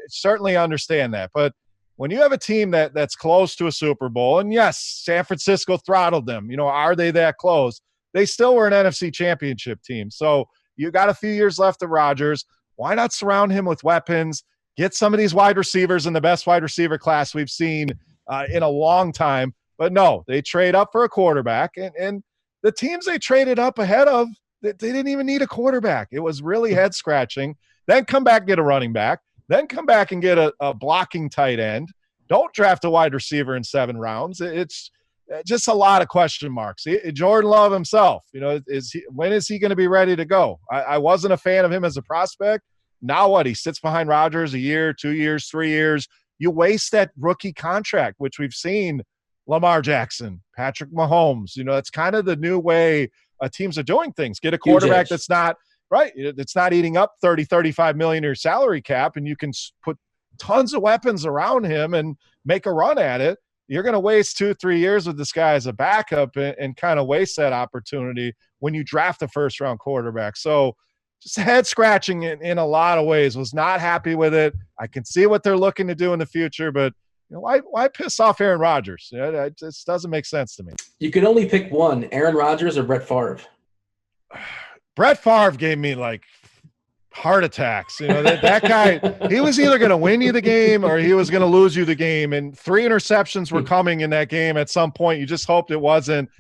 Certainly understand that. But when you have a team that's close to a Super Bowl, and yes, San Francisco throttled them, are they that close? They still were an NFC championship team. So you got a few years left of Rodgers. Why not surround him with weapons? Get some of these wide receivers in the best wide receiver class we've seen in a long time. But no, they trade up for a quarterback. And the teams they traded up ahead of, they didn't even need a quarterback. It was really head-scratching. Then come back, get a running back. then come back and get a blocking tight end. Don't draft a wide receiver in 7 rounds. It's just a lot of question marks. Jordan Love himself, when is he going to be ready to go? I wasn't a fan of him as a prospect. Now what? He sits behind Rodgers a year, 2 years, 3 years. You waste that rookie contract, which we've seen Lamar Jackson, Patrick Mahomes. It's kind of the new way teams are doing things. Get a quarterback that's not right. It's not eating up 30, 35 million in your salary cap, and you can put tons of weapons around him and make a run at it. You're going to waste 2-3 years with this guy as a backup and kind of waste that opportunity when you draft a first-round quarterback. So just head scratching in a lot of ways. Was not happy with it. I can see what they're looking to do in the future, but why piss off Aaron Rodgers? It just doesn't make sense to me. You can only pick one, Aaron Rodgers or Brett Favre. Brett Favre gave me heart attacks. That guy, he was either going to win you the game or he was going to lose you the game. And 3 interceptions were coming in that game at some point. You just hoped it wasn't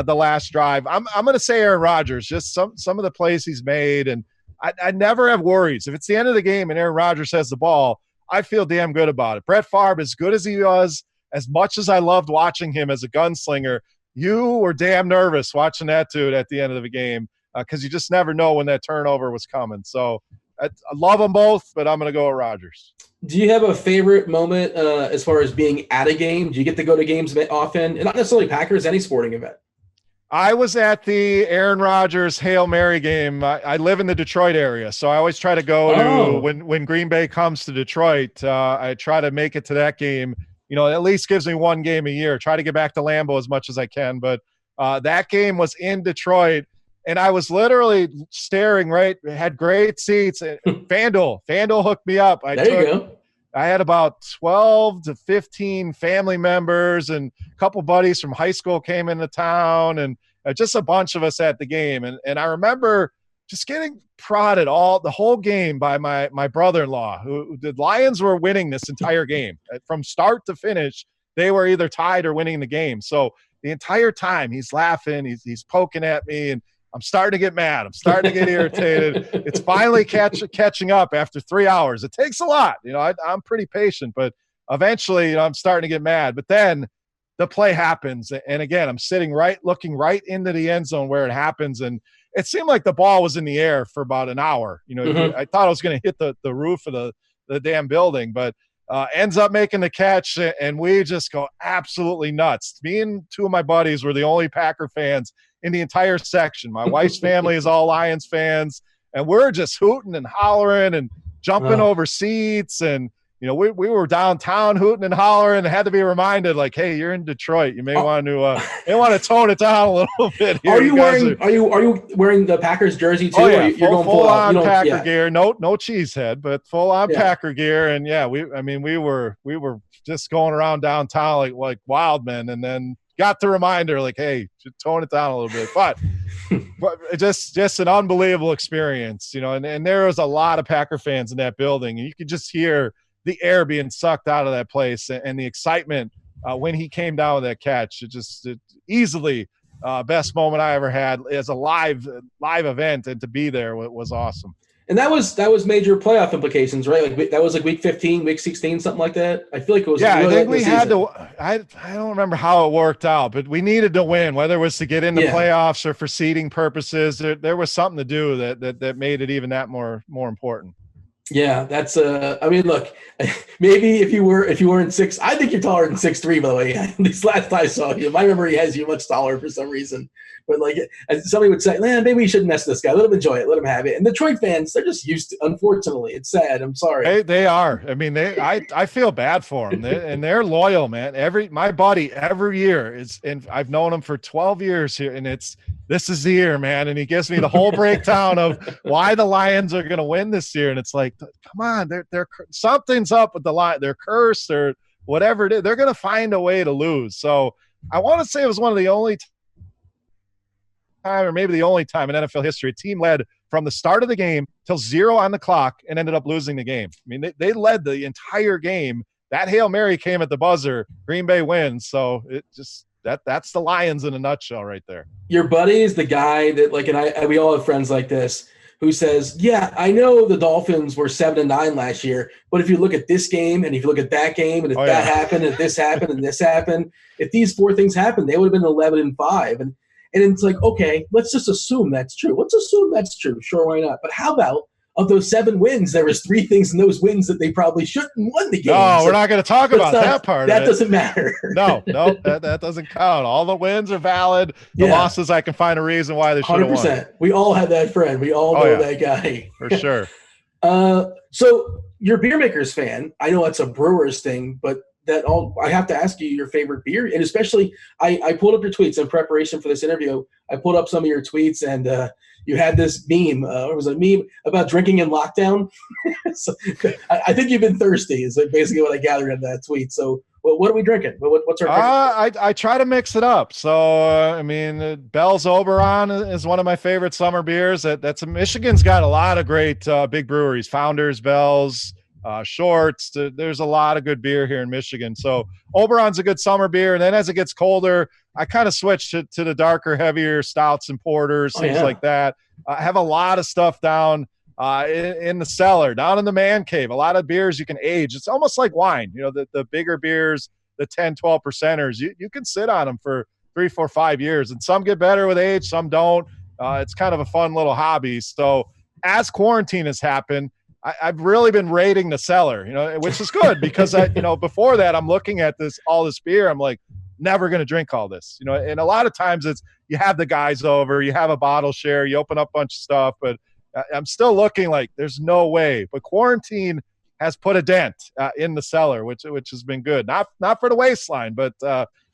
the last drive. I'm going to say Aaron Rodgers, just some of the plays he's made. And I never have worries. If it's the end of the game and Aaron Rodgers has the ball, I feel damn good about it. Brett Favre, as good as he was, as much as I loved watching him as a gunslinger, you were damn nervous watching that dude at the end of the game because you just never know when that turnover was coming. So I love them both, but I'm going to go with Rodgers. Do you have a favorite moment as far as being at a game? Do you get to go to games often? And not necessarily Packers, any sporting event. I was at the Aaron Rodgers Hail Mary game. I live in the Detroit area, so I always try to go to when Green Bay comes to Detroit. I try to make it to that game. At least gives me one game a year. Try to get back to Lambeau as much as I can. But that game was in Detroit, and I was literally staring right. Had great seats. FanDuel hooked me up. There you go. I had about 12 to 15 family members and a couple buddies from high school came into town and just a bunch of us at the game. And I remember just getting prodded the whole game by my brother-in-law, who the Lions were winning this entire game. From start to finish, they were either tied or winning the game. So the entire time he's laughing, he's poking at me, and I'm starting to get mad. I'm starting to get irritated. It's finally catching up after 3 hours. It takes a lot. I'm pretty patient, but eventually, I'm starting to get mad. But then the play happens. And again, I'm looking right into the end zone where it happens. And it seemed like the ball was in the air for about an hour. I thought I was going to hit the roof of the damn building, but ends up making the catch. And we just go absolutely nuts. Me and 2 of my buddies were the only Packer fans in the entire section. My wife's family is all Lions fans, and we're just hooting and hollering and jumping over seats. And, we were downtown hooting and hollering and had to be reminded, hey, you're in Detroit. You may want to tone it down a little bit here. Are you wearing the Packers jersey too? Oh, yeah, you're going full on Packer gear. No cheesehead, but full on Packer gear. And yeah, we were just going around downtown like wild men, and then got the reminder, hey, just tone it down a little bit. But just an unbelievable experience, and there was a lot of Packer fans in that building, and you could just hear the air being sucked out of that place and the excitement when he came down with that catch. It easily best moment I ever had as a live event, and to be there was awesome. And that was major playoff implications, right? That was week 15, week 16, something like that. I feel like it was. Yeah, really I think we had to. I don't remember how it worked out, but we needed to win, whether it was to get into playoffs or for seeding purposes. There was something to do that made it even that more important. Yeah, that's look, maybe if you were in 6, I think you're taller than 6'3", by the way. At least last I saw you. My memory has you much taller for some reason. But somebody would say, man, maybe we shouldn't mess this guy. Let him enjoy it. Let him have it. And Detroit fans, they're just used to, unfortunately. It's sad. I'm sorry. They are. I feel bad for them. And they're loyal, man. My buddy every year and I've known him for 12 years here, and this is the year, man. And he gives me the whole breakdown of why the Lions are going to win this year. And it's come on, they're something's up with the Lions. They're cursed or whatever it is. They're going to find a way to lose. So I want to say it was one of the only time, or maybe the only time in NFL history, a team led from the start of the game till 0 on the clock and ended up losing the game. They led the entire game. That Hail Mary came at the buzzer. Green Bay wins. So it just that's the Lions in a nutshell right there. Your buddy is the guy that and we all have friends like this who says, yeah, I know the Dolphins were 7-9 last year, but if you look at this game and if you look at that game and if that happened, and this happened and this happened, if these 4 things happened, they would have been 11-5. And it's like, okay, let's just assume that's true. Let's assume that's true. Sure, why not? But how about of those 7 wins, there was 3 things in those wins that they probably shouldn't won the game. No, we're not going to talk about that part. That doesn't matter. No, that doesn't count. All the wins are valid. The losses, I can find a reason why they should have won. 100%. We all have that friend. We all know that guy. For sure. So you're a Beermakers fan. I know that's a Brewers thing, but I have to ask you your favorite beer. And especially, I pulled up your tweets in preparation for this interview. I pulled up some of your tweets, and you had this meme. It was a meme about drinking in lockdown. So, I think you've been thirsty is basically what I gathered in that tweet. So what are we drinking? What's our I try to mix it up. So, Bell's Oberon is one of my favorite summer beers. Michigan's got a lot of great big breweries, Founders, Bell's, Shorts. There's a lot of good beer here in Michigan. So Oberon's a good summer beer. And then as it gets colder, I kind of switch to the darker, heavier stouts and porters, things like that. I have a lot of stuff down in the cellar, down in the man cave, a lot of beers you can age. It's almost like wine, the bigger beers, the 10, 12%ers, you can sit on them for 3, 4, 5 years, and some get better with age, some don't. It's kind of a fun little hobby. So as quarantine has happened, I've really been raiding the cellar, which is good because before that, I'm looking at all this beer. I'm like, never going to drink all this, and a lot of times it's, you have the guys over, you have a bottle share, you open up a bunch of stuff, but I'm still looking like there's no way. But quarantine has put a dent in the cellar, which has been good. Not for the waistline, but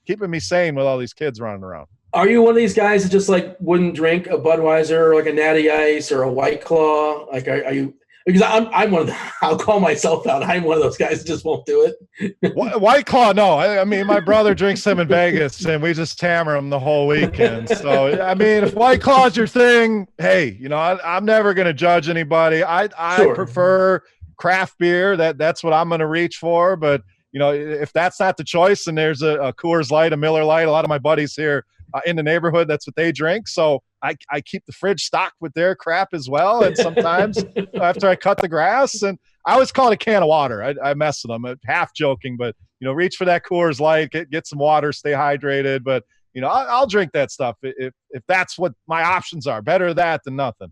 keeping me sane with all these kids running around. Are you one of these guys that just like wouldn't drink a Budweiser or like a Natty Ice or a White Claw? Like, are you? Because I'm one of the, I'll call myself out. I'm one of those guys that just won't do it. White Claw, no. I mean, my brother drinks them in Vegas, and we just hammer them the whole weekend. So, if White Claw's your thing, hey, I'm never going to judge anybody. I prefer craft beer. That's what I'm going to reach for. But, if that's not the choice, then there's a Coors Light, a Miller Lite. A lot of my buddies here in the neighborhood, that's what they drink. So I keep the fridge stocked with their crap as well. And sometimes after I cut the grass, and I always call it a can of water. I mess with them, half joking, but reach for that Coors Light, get some water, stay hydrated. But I'll drink that stuff if that's what my options are. Better that than nothing.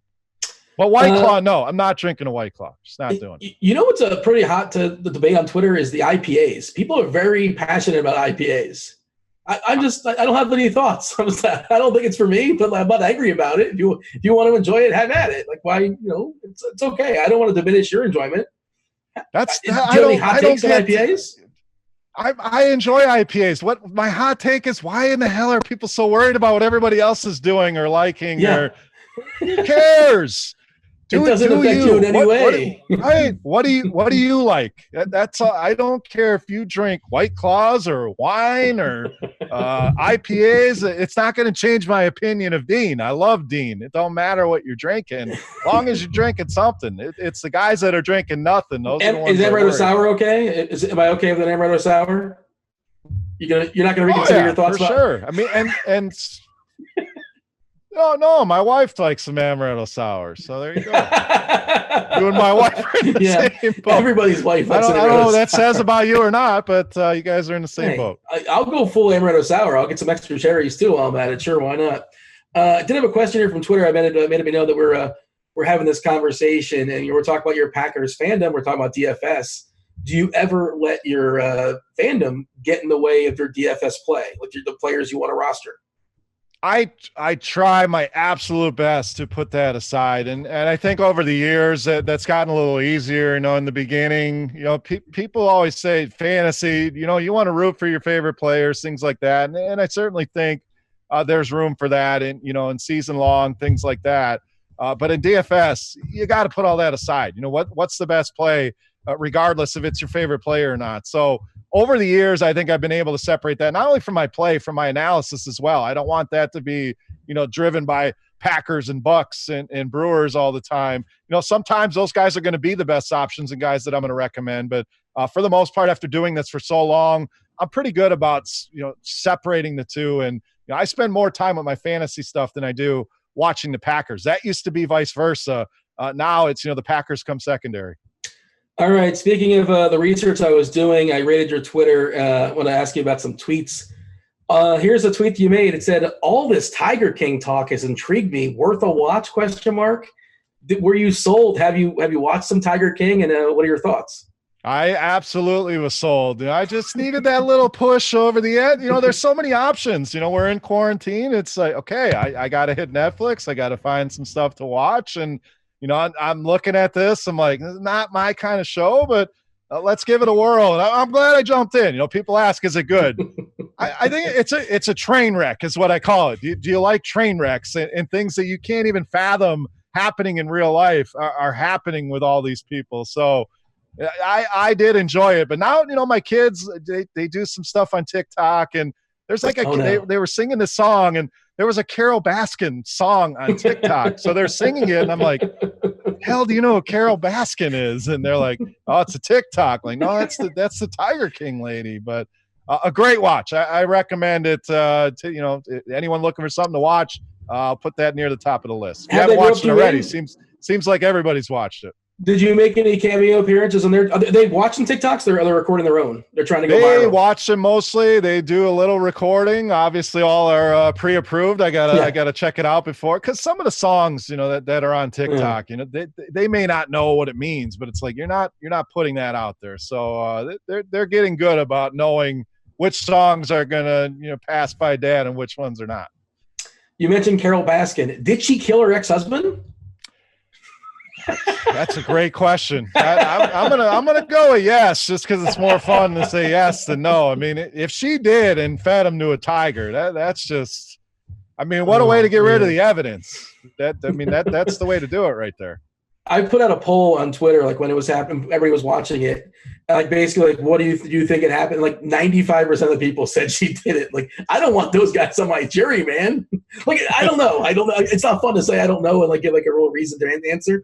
But White Claw, no, I'm not drinking a White Claw. Just not doing it. What's a pretty hot the debate on Twitter is the IPAs. People are very passionate about IPAs. I don't have any thoughts. I don't think it's for me, but I'm not angry about it. If you want to enjoy it, have at it. Like, why? It's okay. I don't want to diminish your enjoyment. That's do you have any hot takes on IPAs? I enjoy IPAs. What my hot take is: why in the hell are people so worried about what everybody else is doing or liking? Yeah. Or who cares? It doesn't affect you in any way. Right. What do you like? That's all. I don't care if you drink White Claws or wine or IPAs. It's not going to change my opinion of Dean. I love Dean. It don't matter what you're drinking, as long as you're drinking something. It's the guys that are drinking nothing. Those are the ones. Is Amaretto Sour okay? Am I okay with an Amaretto Sour? You're not going to reconsider your thoughts? For sure. I mean, and No, my wife likes some Amaretto Sour, so there you go. You and my wife are in the same boat. Everybody's wife likes I don't know what that says about you or not, but you guys are in the same boat. I'll go full Amaretto Sour. I'll get some extra cherries too while I'm at it. Sure, why not? I did have a question here from Twitter. I made me know that we're having this conversation, and we're talking about your Packers fandom. We're talking about DFS. Do you ever let your fandom get in the way of your DFS play, like the players you want to roster? I try my absolute best to put that aside. And I think over the years that's gotten a little easier, in the beginning, people always say fantasy, you want to root for your favorite players, things like that. And I certainly think there's room for that in season long, things like that. But in DFS, you got to put all that aside. What's the best play, regardless if it's your favorite player or not. So over the years, I think I've been able to separate that not only from my play, from my analysis as well. I don't want that to be, driven by Packers and Bucks and Brewers all the time. Sometimes those guys are going to be the best options and guys that I'm going to recommend. But for the most part, after doing this for so long, I'm pretty good about, separating the two. And I spend more time with my fantasy stuff than I do watching the Packers. That used to be vice versa. Now it's, the Packers come secondary. All right. Speaking of the research I was doing, I rated your Twitter when I asked you about some tweets. Here's a tweet you made. It said, "All this Tiger King talk has intrigued me. Worth a watch? ? Were you sold? Have you watched some Tiger King? And what are your thoughts?" I absolutely was sold. I just needed that little push over the end. There's so many options. We're in quarantine. It's like, okay, I got to hit Netflix. I got to find some stuff to watch. And, I'm looking at this. I'm like, this is not my kind of show, but let's give it a whirl. And I'm glad I jumped in. People ask, is it good? I think it's a train wreck is what I call it. Do you like train wrecks and things that you can't even fathom happening in real life are happening with all these people? So I did enjoy it, but now, my kids, they do some stuff on TikTok, and there's like they were singing this song, and there was a Carol Baskin song on TikTok. So they're singing it, and I'm like, hell, do you know who Carol Baskin is? And they're like, oh, it's a TikTok. Like, no, that's the Tiger King lady. But a great watch. I recommend it to anyone looking for something to watch. I'll put that near the top of the list. If you haven't watched it already, seems like everybody's watched it. Did you make any cameo appearances on there? Are they watching TikToks? Are they recording their own? They're trying to go viral. They watch them mostly. They do a little recording. Obviously, all are pre-approved. I gotta check it out before, because some of the songs, that are on TikTok, they may not know what it means, but it's like you're not putting that out there. So they're getting good about knowing which songs are gonna pass by dad and which ones are not. You mentioned Carol Baskin. Did she kill her ex-husband? That's a great question. I'm gonna go with yes, just because it's more fun to say yes than no. I mean, if she did and fed him to a tiger, that's just. I mean, what a way to get rid of the evidence. That's the way to do it right there. I put out a poll on Twitter, like when it was happening, everybody was watching it. Like basically, like, what do you think it happened? Like 95% of the people said she did it. Like, I don't want those guys on my jury, man. Like, I don't know. It's not fun to say I don't know and like give like a real reason to answer.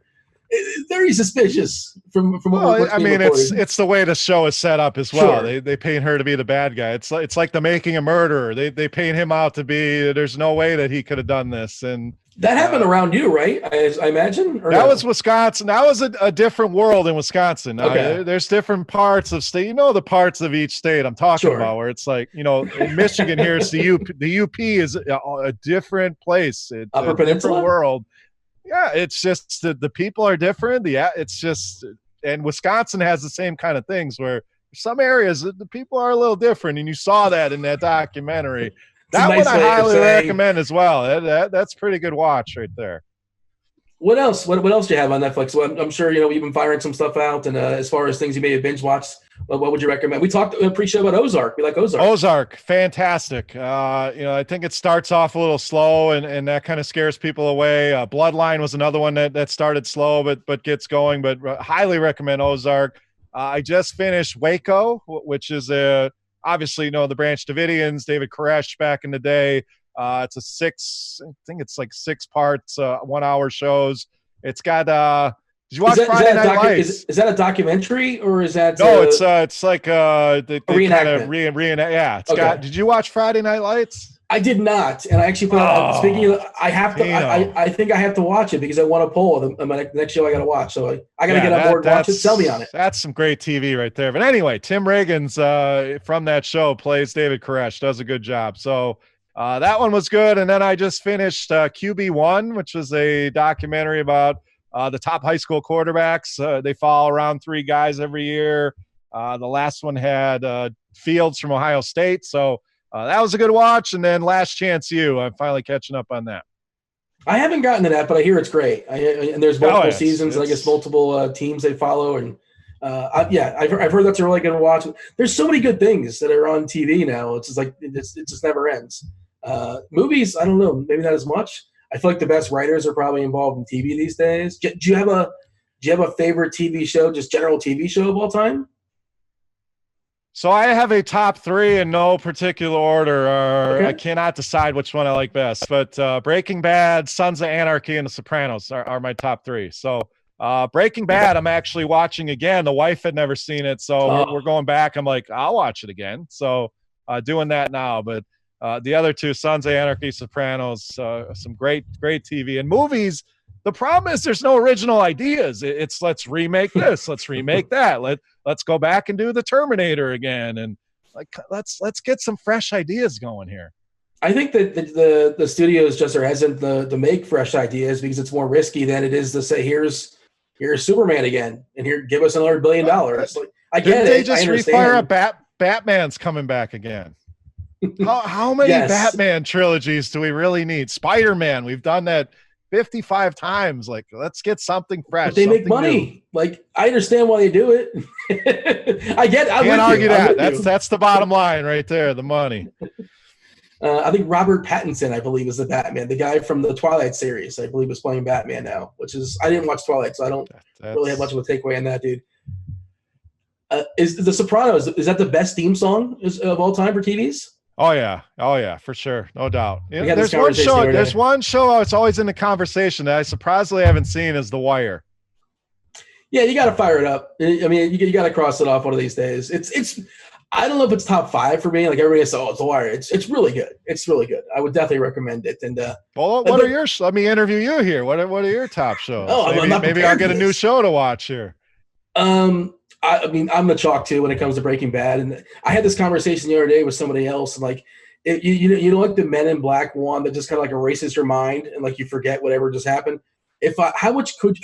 It's very suspicious from what it's the way the show is set up as well. Sure. They paint her to be the bad guy. It's like The Making a Murderer. They paint him out to be, there's no way that he could have done this. And that happened around you, right? I imagine. That was Wisconsin. That was a different world in Wisconsin. Okay. There's different parts of state. The parts of each state I'm talking about, where it's like, in Michigan here, it's the UP. The UP is a different place. It's Upper a Peninsula? different world. Yeah, it's just the people are different. It's just, and Wisconsin has the same kind of things where some areas the people are a little different, and you saw that in that documentary. That one I highly recommend as well. That's pretty good watch right there. What else? What else do you have on Netflix? Well, I'm sure you've been firing some stuff out, and as far as things you may have binge watched, what would you recommend? We talked pre-show about Ozark. We like Ozark. Ozark, fantastic. I think it starts off a little slow, and that kind of scares people away. Bloodline was another one that started slow but gets going. But highly recommend Ozark. I just finished Waco, which is obviously the Branch Davidians, David Koresh back in the day. It's I think it's like 6 parts, 1 hour shows. It's got, did you watch Friday Night Lights? Is that a documentary or is that? No, it's like the reenactment. Yeah. It's got, did you watch Friday Night Lights? I did not. And I actually put speaking of, I have to, I think I have to watch it because I won a poll of the next show I got to watch. So I got to get on board and watch it. Sell me on it. That's some great TV right there. But anyway, Tim Riggins from that show plays David Koresh, does a good job. So, that one was good. And then I just finished QB1, which was a documentary about the top high school quarterbacks. They follow around 3 guys every year. The last one had Fields from Ohio State. So that was a good watch. And then Last Chance U. I'm finally catching up on that. I haven't gotten to that, but I hear it's great. And there's multiple seasons, and I guess multiple teams they follow. And I've heard that's a really good watch. There's so many good things that are on TV now. It's just like it just never ends. Movies, I don't know, maybe not as much. I feel like the best writers are probably involved in TV these days. Do you have a favorite TV show, just general TV show of all time? So I have a top 3 in no particular order. Okay. I cannot decide which one I like best, but Breaking Bad, Sons of Anarchy, and The Sopranos are my top 3. So Breaking Bad, I'm actually watching again. The wife had never seen it, so we're going back. I'm like, I'll watch it again. So doing that now. But the other 2, Sons of Anarchy, Sopranos, some great TV. And movies, The problem is there's no original ideas. It's let's remake this, let's remake that. Let's go back and do the Terminator again, and like let's get some fresh ideas going here. I think that the studios just are hesitant to make fresh ideas because it's more risky than it is to say here's Superman again, and here give us another $1 billion. Like, I get it. They just refire a Batman's coming back again. How many Batman trilogies do we really need? Spider-Man, we've done that 55 times. Like, let's get something fresh. But they make money. New. Like, I understand why they do it. I can't argue that. That's the bottom line right there. The money. I think Robert Pattinson, I believe, is the Batman. The guy from the Twilight series, I believe, is playing Batman now. Which is, I didn't watch Twilight, so I don't really have much of a takeaway on that, dude. Is The Sopranos, is that the best theme song of all time for TVs? Oh yeah, for sure, no doubt. There's one show it's always in the conversation that I surprisingly haven't seen is The Wire. Yeah, you got to fire it up. I mean, you got to cross it off one of these days. It's I don't know if it's top 5 for me. Like everybody says, it's The Wire. It's really good. It's really good. I would definitely recommend it. And well, what are your? Let me interview you here. What are your top shows? Oh, maybe I'll get a new show to watch here. I mean, I'm the chalk too when it comes to Breaking Bad, and I had this conversation the other day with somebody else, and like, you know, like the Men in Black one that just kind of like erases your mind and like you forget whatever just happened. We were talking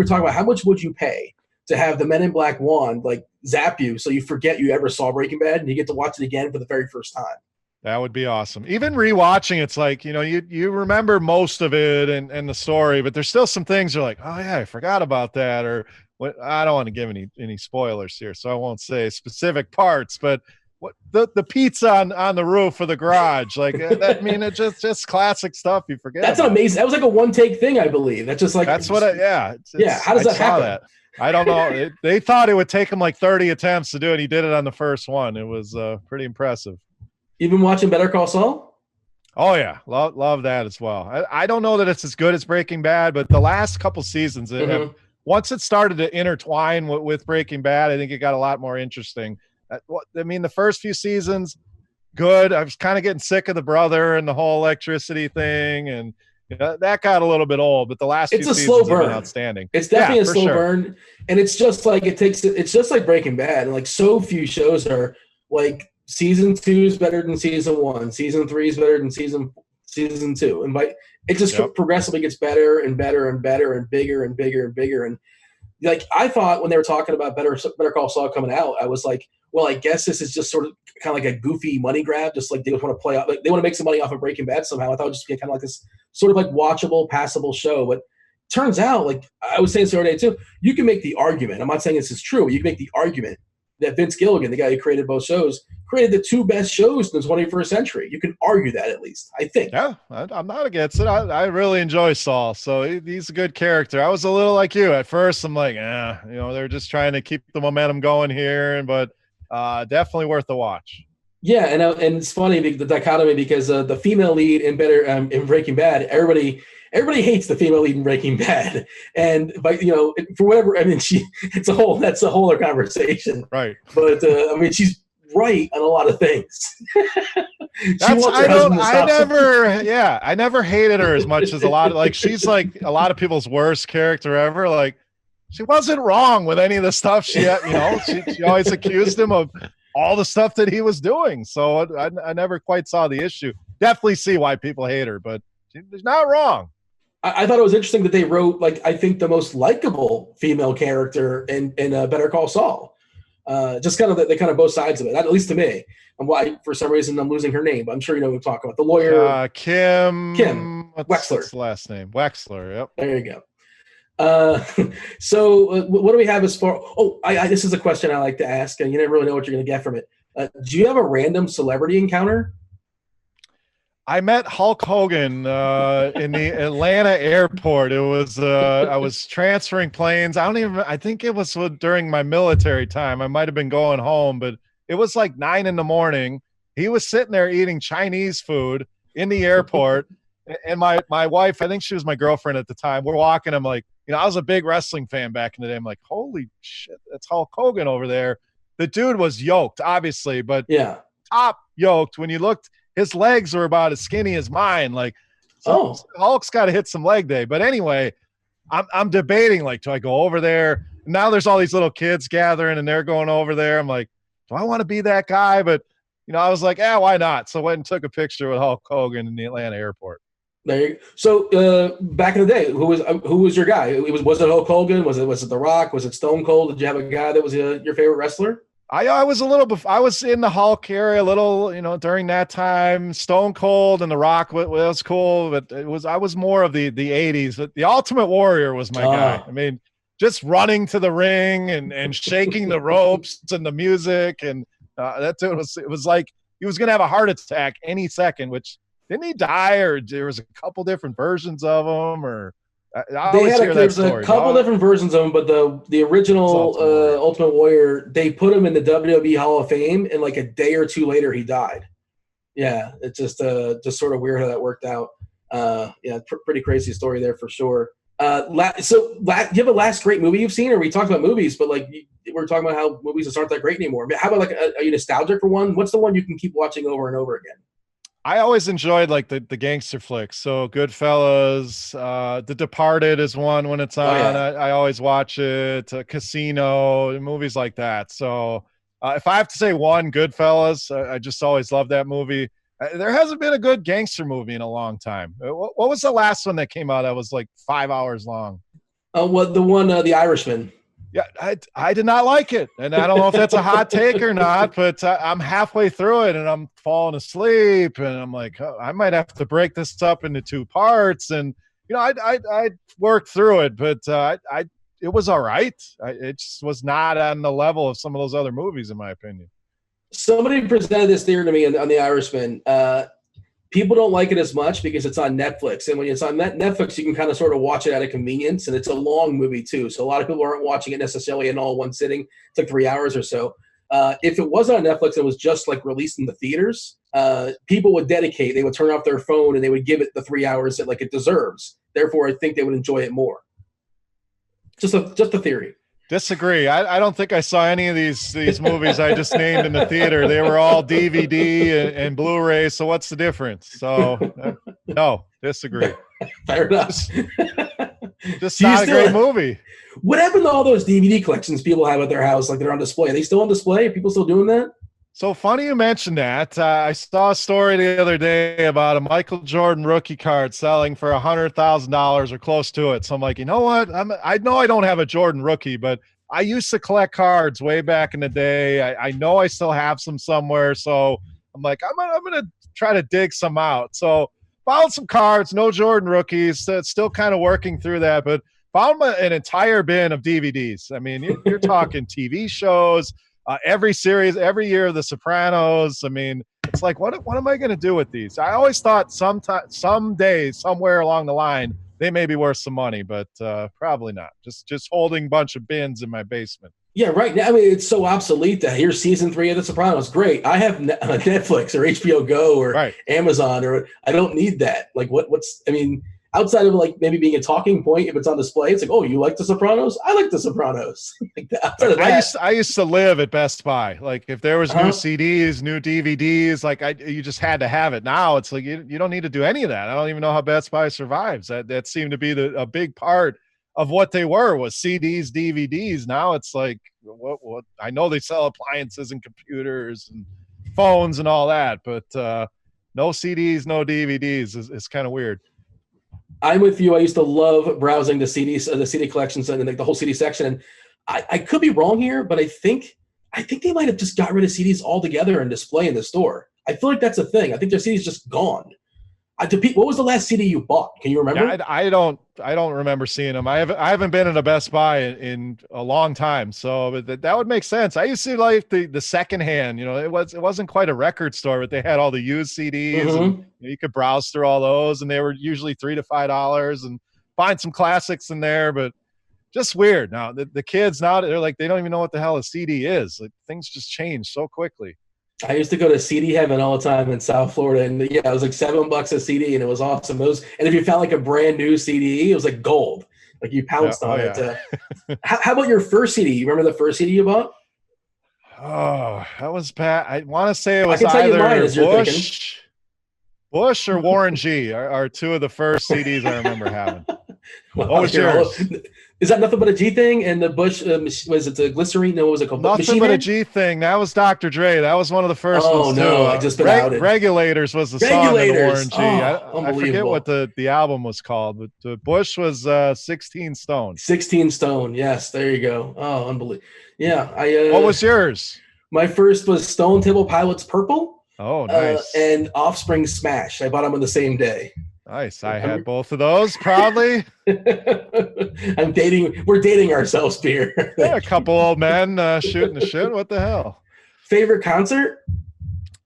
about how much would you pay to have the Men in Black one like zap you so you forget you ever saw Breaking Bad and you get to watch it again for the very first time. That would be awesome. Even rewatching, it's like, you know, you remember most of it and the story, but there's still some things you're like, oh yeah, I forgot about that, or what. I don't want to give any spoilers here, so I won't say specific parts, but what the pizza on the roof of the garage, like that, I mean, it's just classic stuff you forget. That's amazing. That was like a one take thing, I believe. That's just like How does that happen? I don't know. They thought it would take him like 30 attempts to do it. He did it on the first one. It was pretty impressive. You've been watching Better Call Saul? Oh yeah, love that as well. I don't know that it's as good as Breaking Bad, but the last couple seasons, once it started to intertwine with Breaking Bad, I think it got a lot more interesting. I mean, the first few seasons, good. I was kind of getting sick of the brother and the whole electricity thing, and you know, that got a little bit old. But the last few seasons have been outstanding. It's definitely a slow burn, and it's just like it's just like Breaking Bad, and like so few shows are like. Season 2 is better than season 1. Season 3 is better than season 2. And it just progressively gets better and better and better and bigger and bigger and bigger. And like I thought when they were talking about Better Call Saul coming out, I was like, well, I guess this is just sort of kind of like a goofy money grab, just like they want to play out, like they want to make some money off of Breaking Bad somehow. I thought it would just be kind of like this sort of like watchable, passable show. But turns out, like I was saying this the other day too, you can make the argument. I'm not saying this is true. You can make the argument that Vince Gilligan, the guy who created both shows, created the 2 best shows in the 21st century. You can argue that at least, I think. Yeah, I'm not against it. I really enjoy Saul, so he's a good character. I was a little like you. At first, I'm like, you know, they're just trying to keep the momentum going here, but definitely worth the watch. Yeah, and it's funny, the dichotomy, because the female lead in Breaking Bad, everybody hates the female lead in Breaking Bad, and you know, for whatever, I mean, that's a whole other conversation, right? But I mean, she's right on a lot of things. I never hated her as much as a lot of, like, she's like a lot of people's worst character ever. Like, she wasn't wrong with any of the stuff she always accused him of all the stuff that he was doing. So I never quite saw the issue. Definitely see why people hate her, but she's not wrong. I thought it was interesting that they wrote, like, I think the most likable female character in Better Call Saul. Just kind of they kind of both sides of it, at least to me. And why, for some reason, I'm losing her name, but I'm sure you know what I'm talking about. The lawyer, Kim Wexler. What's the last name? Wexler. Yep. There you go. So what do we have as far? Oh, this is a question I like to ask, and you never really know what you're going to get from it. Do you have a random celebrity encounter? I met Hulk Hogan in the Atlanta airport. It was I was transferring planes. I think it was during my military time. I might have been going home, but it was like 9 a.m. He was sitting there eating Chinese food in the airport. And my wife, I think she was my girlfriend at the time, we're walking. I'm like, you know, I was a big wrestling fan back in the day. I'm like, holy shit, that's Hulk Hogan over there. The dude was yoked, obviously, but top yoked. When you looked, his legs were about as skinny as mine. Like, Oh, Hulk's got to hit some leg day. But anyway, I'm debating, like, do I go over there? Now there's all these little kids gathering and they're going over there. I'm like, do I want to be that guy? But, I was like, why not? So I went and took a picture with Hulk Hogan in the Atlanta airport. there you go. So back in the day, who was your guy? Was it Hulk Hogan? Was it The Rock? Was it Stone Cold? Did you have a guy that was your favorite wrestler? I was I was in the Hulk area a little, during that time. Stone Cold and The Rock was cool, but I was more of the 80s. But the Ultimate Warrior was my guy. I mean, just running to the ring and shaking the ropes and the music, and it was like he was going to have a heart attack any second. Which, didn't he die, or there was a couple different versions of him, or there's a couple different versions of him, but the original Ultimate Warrior, they put him in the WWE Hall of Fame, and like a day or two later, he died. Yeah, it's just sort of weird how that worked out. Pretty crazy story there for sure. Do you have a last great movie you've seen? Or we talked about movies, but like we're talking about how movies just aren't that great anymore. How about like, are you nostalgic for one? What's the one you can keep watching over and over again? I always enjoyed like the gangster flicks. So Goodfellas, The Departed is one when it's on. Oh, yeah. I always watch it. Casino, movies like that. So if I have to say one, Goodfellas, I just always love that movie. There hasn't been a good gangster movie in a long time. What was the last one that came out that was like 5 hours long? The one, The Irishman. Yeah, I did not like it. And I don't know if that's a hot take or not, but I'm halfway through it and I'm falling asleep. And I'm like, I might have to break this up into 2 parts. And, I worked through it, but it was all right. It just was not on the level of some of those other movies, in my opinion. Somebody presented this theory to me on The Irishman. People don't like it as much because it's on Netflix. And when it's on Netflix, you can kind of sort of watch it out of convenience. And it's a long movie, too. So a lot of people aren't watching it necessarily in all one sitting. It's like 3 hours or so. If it was on Netflix and it was just like released in the theaters, people would they would turn off their phone and they would give it the 3 hours that like it deserves. Therefore, I think they would enjoy it more. Just a theory. Disagree. I don't think I saw any of these movies I just named in the theater. They were all DVD and Blu-ray. So what's the difference? So no, disagree. Fair enough. Just not a great movie. What happened to all those DVD collections people have at their house? Like they're on display. Are they still on display? Are people still doing that? So funny you mentioned that. I saw a story the other day about a Michael Jordan rookie card selling for $100,000 or close to it. So I'm like, you know what? I know I don't have a Jordan rookie, but I used to collect cards way back in the day. I know I still have some somewhere. So I'm like, I'm going to try to dig some out. So found some cards, no Jordan rookies. Still kind of working through that, but found an entire bin of DVDs. I mean, you're talking TV shows, every series, every year of The Sopranos. I mean, it's like, what am I going to do with these? I always thought someday, somewhere along the line, they may be worth some money, but probably not. Just holding a bunch of bins in my basement. Yeah, right. Now, I mean, it's so obsolete that here's season 3 of The Sopranos. Great. I have Netflix or HBO Go or Amazon, or I don't need that. Like, outside of like maybe being a talking point, if it's on display, it's like, oh, you like The Sopranos? I like The Sopranos. I used to live at Best Buy. Like if there was new CDs, new DVDs, like you just had to have it. Now it's like you don't need to do any of that. I don't even know how Best Buy survives. That seemed to be a big part of what they was CDs, DVDs. Now it's like what I know they sell appliances and computers and phones and all that, but no CDs, no DVDs is kind of weird. I'm with you. I used to love browsing the CDs, the CD collections, and the whole CD section. And I could be wrong here, but I think they might have just got rid of CDs altogether and display in the store. I feel like that's a thing. I think their CDs just gone. What was the last CD you bought? Can you remember? Yeah, I don't remember seeing them. I haven't been in a Best Buy in a long time, so that would make sense. I used to like the secondhand. It wasn't quite a record store, but they had all the used CDs, and you could browse through all those, and they were usually $3 to $5, and find some classics in there. But just weird. Now the kids now they're like they don't even know what the hell a CD is. Like things just change so quickly. I used to go to CD Heaven all the time in South Florida, and it was like $7 a CD, and it was awesome. And if you found like a brand new CD, it was like gold. Like you pounced on it. How about your first CD? You remember the first CD you bought? Oh, that was bad. I want to say it was either Bush. Bush or Warren G are two of the first CDs I remember having. Well, What was yours? Is that Nothing But a G Thing? And the Bush, was it the Glycerine? No, what was it called? Nothing Machine But a Man? G Thing. That was Dr. Dre. That was one of the first Oh, ones too. no, I just been outed. Regulators was the song of the Warren G. I forget what the album was called, but Bush was 16 Stone. 16 Stone. Yes, there you go. Oh, unbelievable. Yeah. What was yours? My first was Stone Temple Pilots Purple. Oh, nice. And Offspring Smash. I bought them on the same day. Nice. I had both of those proudly. We're dating ourselves, Beer. Yeah, a couple old men shooting the shit. What the hell? Favorite concert?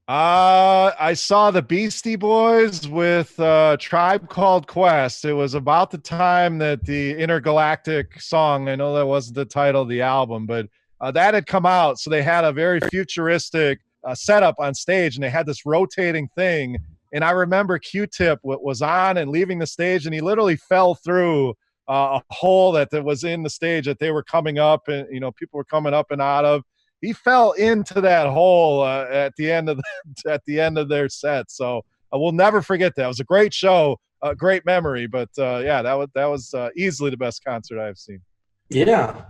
I saw the Beastie Boys with Tribe Called Quest. It was about the time that the Intergalactic song, I know that wasn't the title of the album, but that had come out. So they had a very futuristic setup on stage, and they had this rotating thing. And I remember Q-Tip was on and leaving the stage, and he literally fell through a hole that was in the stage that they were coming up, and people were coming up and out of. He fell into that hole at the end of their set. So I will never forget that. It was a great show, a great memory. But yeah, that was easily the best concert I've seen. Yeah.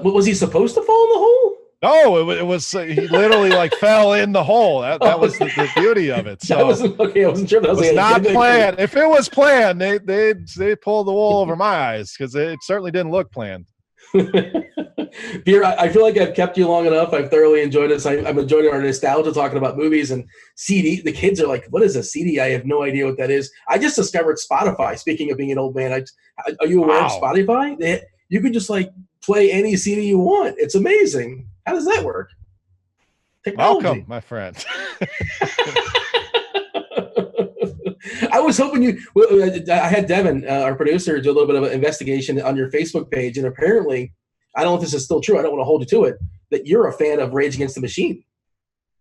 Was he supposed to fall in the hole? No, it was he literally fell in the hole. That was the beauty of it. So I wasn't sure. That was not planned. If it was planned, they pulled the wool over my eyes because it certainly didn't look planned. Beer, I feel like I've kept you long enough. I've thoroughly enjoyed this. I'm enjoying our nostalgia talking about movies and CD. The kids are like, what is a CD? I have no idea what that is. I just discovered Spotify. Speaking of being an old man, are you aware of Spotify? You can just play any CD you want. It's amazing. How does that work? Technology. Welcome, my friend. I was hoping I had Devin, our producer, do a little bit of an investigation on your Facebook page, and apparently, I don't know if this is still true. I don't want to hold you to it. That you're a fan of Rage Against the Machine.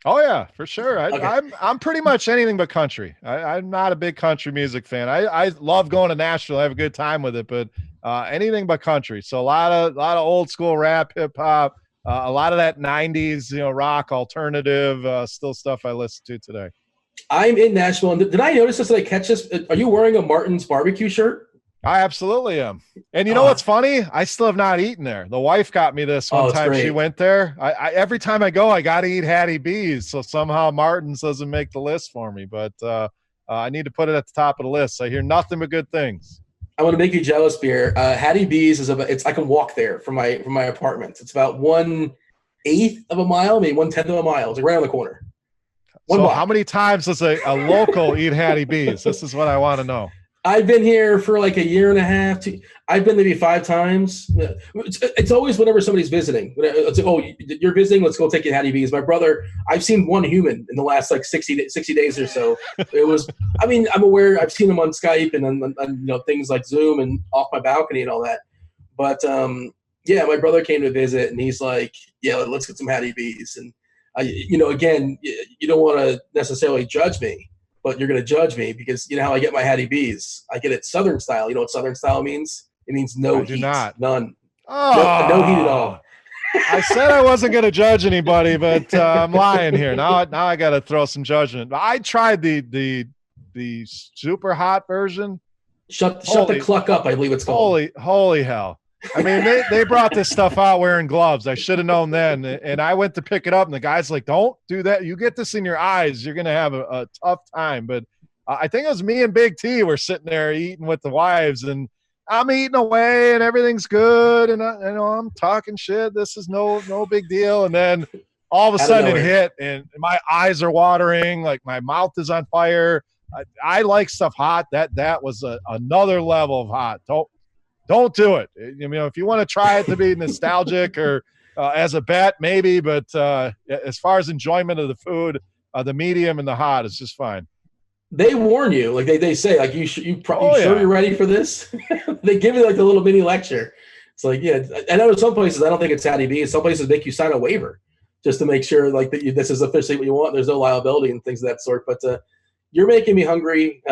Oh yeah, for sure. Okay. I'm pretty much anything but country. I'm not a big country music fan. I love going to Nashville. I have a good time with it, but anything but country. So a lot of old school rap, hip hop, a lot of that '90s, rock, alternative, still stuff I listen to today. I'm in Nashville, and did I notice this? Did I catch this? Are you wearing a Martin's barbecue shirt? I absolutely am. And you know what's funny? I still have not eaten there. The wife got me this one time she went there. I every time I go, I got to eat Hattie B's. So somehow Martin's doesn't make the list for me. But I need to put it at the top of the list. I hear nothing but good things. I want to make you jealous, Beer. Hattie B's is I can walk there from my apartment. It's about 1/8 of a mile, maybe 1/10 of a mile. It's right on the corner. So how many times does a local eat Hattie B's? This is what I want to know. I've been here for like a year and a half. I've been maybe 5 times. It's always whenever somebody's visiting. It's like, you're visiting, let's go take you to Hattie B's. My brother, I've seen one human in the last 60 days or so. It was, I'm aware, I've seen him on Skype and on things like Zoom and off my balcony and all that. But yeah, my brother came to visit and he's like, yeah, let's get some Hattie B's. And again, you don't want to necessarily judge me, but you're going to judge me because you know how I get my Hattie B's. I get it Southern style. You know what Southern style means? It means no heat. I do not. None. Oh. No heat at all. I said I wasn't going to judge anybody, but I'm lying here. Now I got to throw some judgment. I tried the super hot version. Shut the cluck up, I believe it's called. Holy hell. I mean, they brought this stuff out wearing gloves. I should have known then. And I went to pick it up, and the guy's like, don't do that. You get this in your eyes, you're going to have a tough time. But I think it was me and Big T were sitting there eating with the wives, and I'm eating away, and everything's good. And I'm talking shit. This is no big deal. And then all of a sudden it hit, and my eyes are watering. Like my mouth is on fire. I like stuff hot. That was another level of hot. Don't do it. If you want to try it to be nostalgic or as a bet, maybe. But as far as enjoyment of the food, the medium and the hot is just fine. They warn you, like they say, like you sure you're ready for this? They give you like a little mini lecture. It's like, yeah. I know some places I don't think it's Hattie B. Some places make you sign a waiver just to make sure like that this is officially what you want. There's no liability and things of that sort. But you're making me hungry.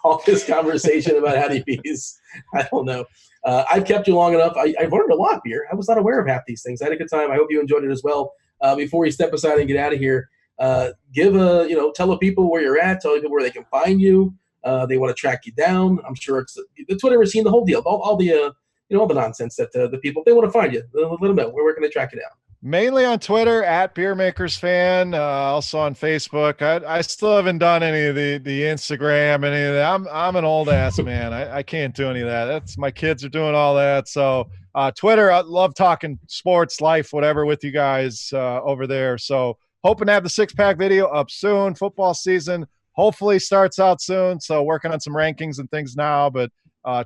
All this conversation about Hattie B's. I don't know. I've kept you long enough. I've learned a lot, Beer. I was not aware of half these things. I had a good time. I hope you enjoyed it as well. Before we step aside and get out of here, Tell the people where you're at, tell people where they can find you. They want to track you down. I'm sure it's the Twitter machine, the whole deal, all the nonsense that the people, they want to find you. Let them know where can they track you down. Mainly on Twitter at Beermakersfan, also on Facebook. I still haven't done any of the Instagram, any of that. I'm an old ass man. I can't do any of that. That's my kids are doing all that. So Twitter, I love talking sports, life, whatever with you guys over there. So hoping to have the 6-pack video up soon. Football season hopefully starts out soon. So working on some rankings and things now, but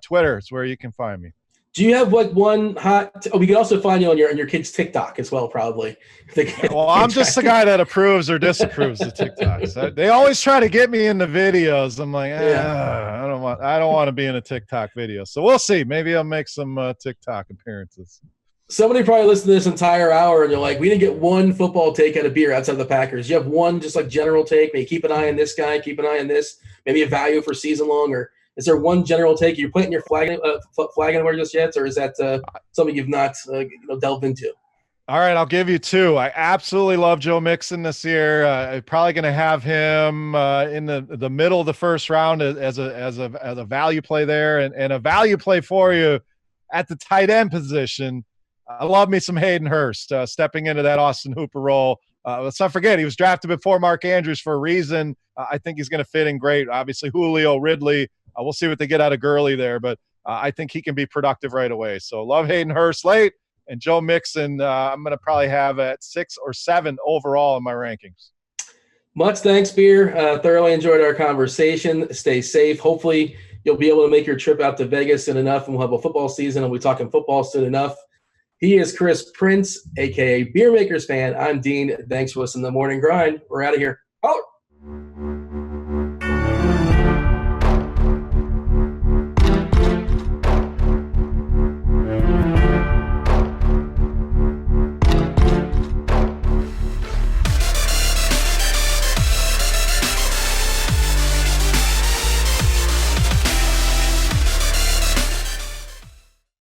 Twitter is where you can find me. Do you have like one hot? We can also find you on your kid's TikTok as well, probably. Well, I'm just the guy that approves or disapproves the TikToks. They always try to get me in the videos. I'm like, I don't want to be in a TikTok video. So we'll see. Maybe I'll make some TikTok appearances. Somebody probably listened to this entire hour and you're like, we didn't get one football take out of Beer outside of the Packers. You have one just like general take. Maybe keep an eye on this guy, keep an eye on this. Maybe a value for season long, or is there one general take you're putting your flag anywhere just yet, or is that something you've not delved into? All right, I'll give you two. I absolutely love Joe Mixon this year. I'm probably going to have him in the middle of the first round as a value play there, and a value play for you at the tight end position. I love me some Hayden Hurst stepping into that Austin Hooper role. Let's not forget, he was drafted before Mark Andrews for a reason. I think he's going to fit in great. Obviously, Julio, Ridley. We'll see what they get out of Gurley there, but I think he can be productive right away. So love Hayden Hurst late, and Joe Mixon I'm going to probably have at 6 or 7 overall in my rankings. Much thanks, Beer. Thoroughly enjoyed our conversation. Stay safe. Hopefully you'll be able to make your trip out to Vegas soon enough, and we'll have a football season, and we'll be talking football soon enough. He is Chris Prince, a.k.a. Beermakersfan. I'm Dean. Thanks for listening to The Morning Grind. We're out of here. Oh!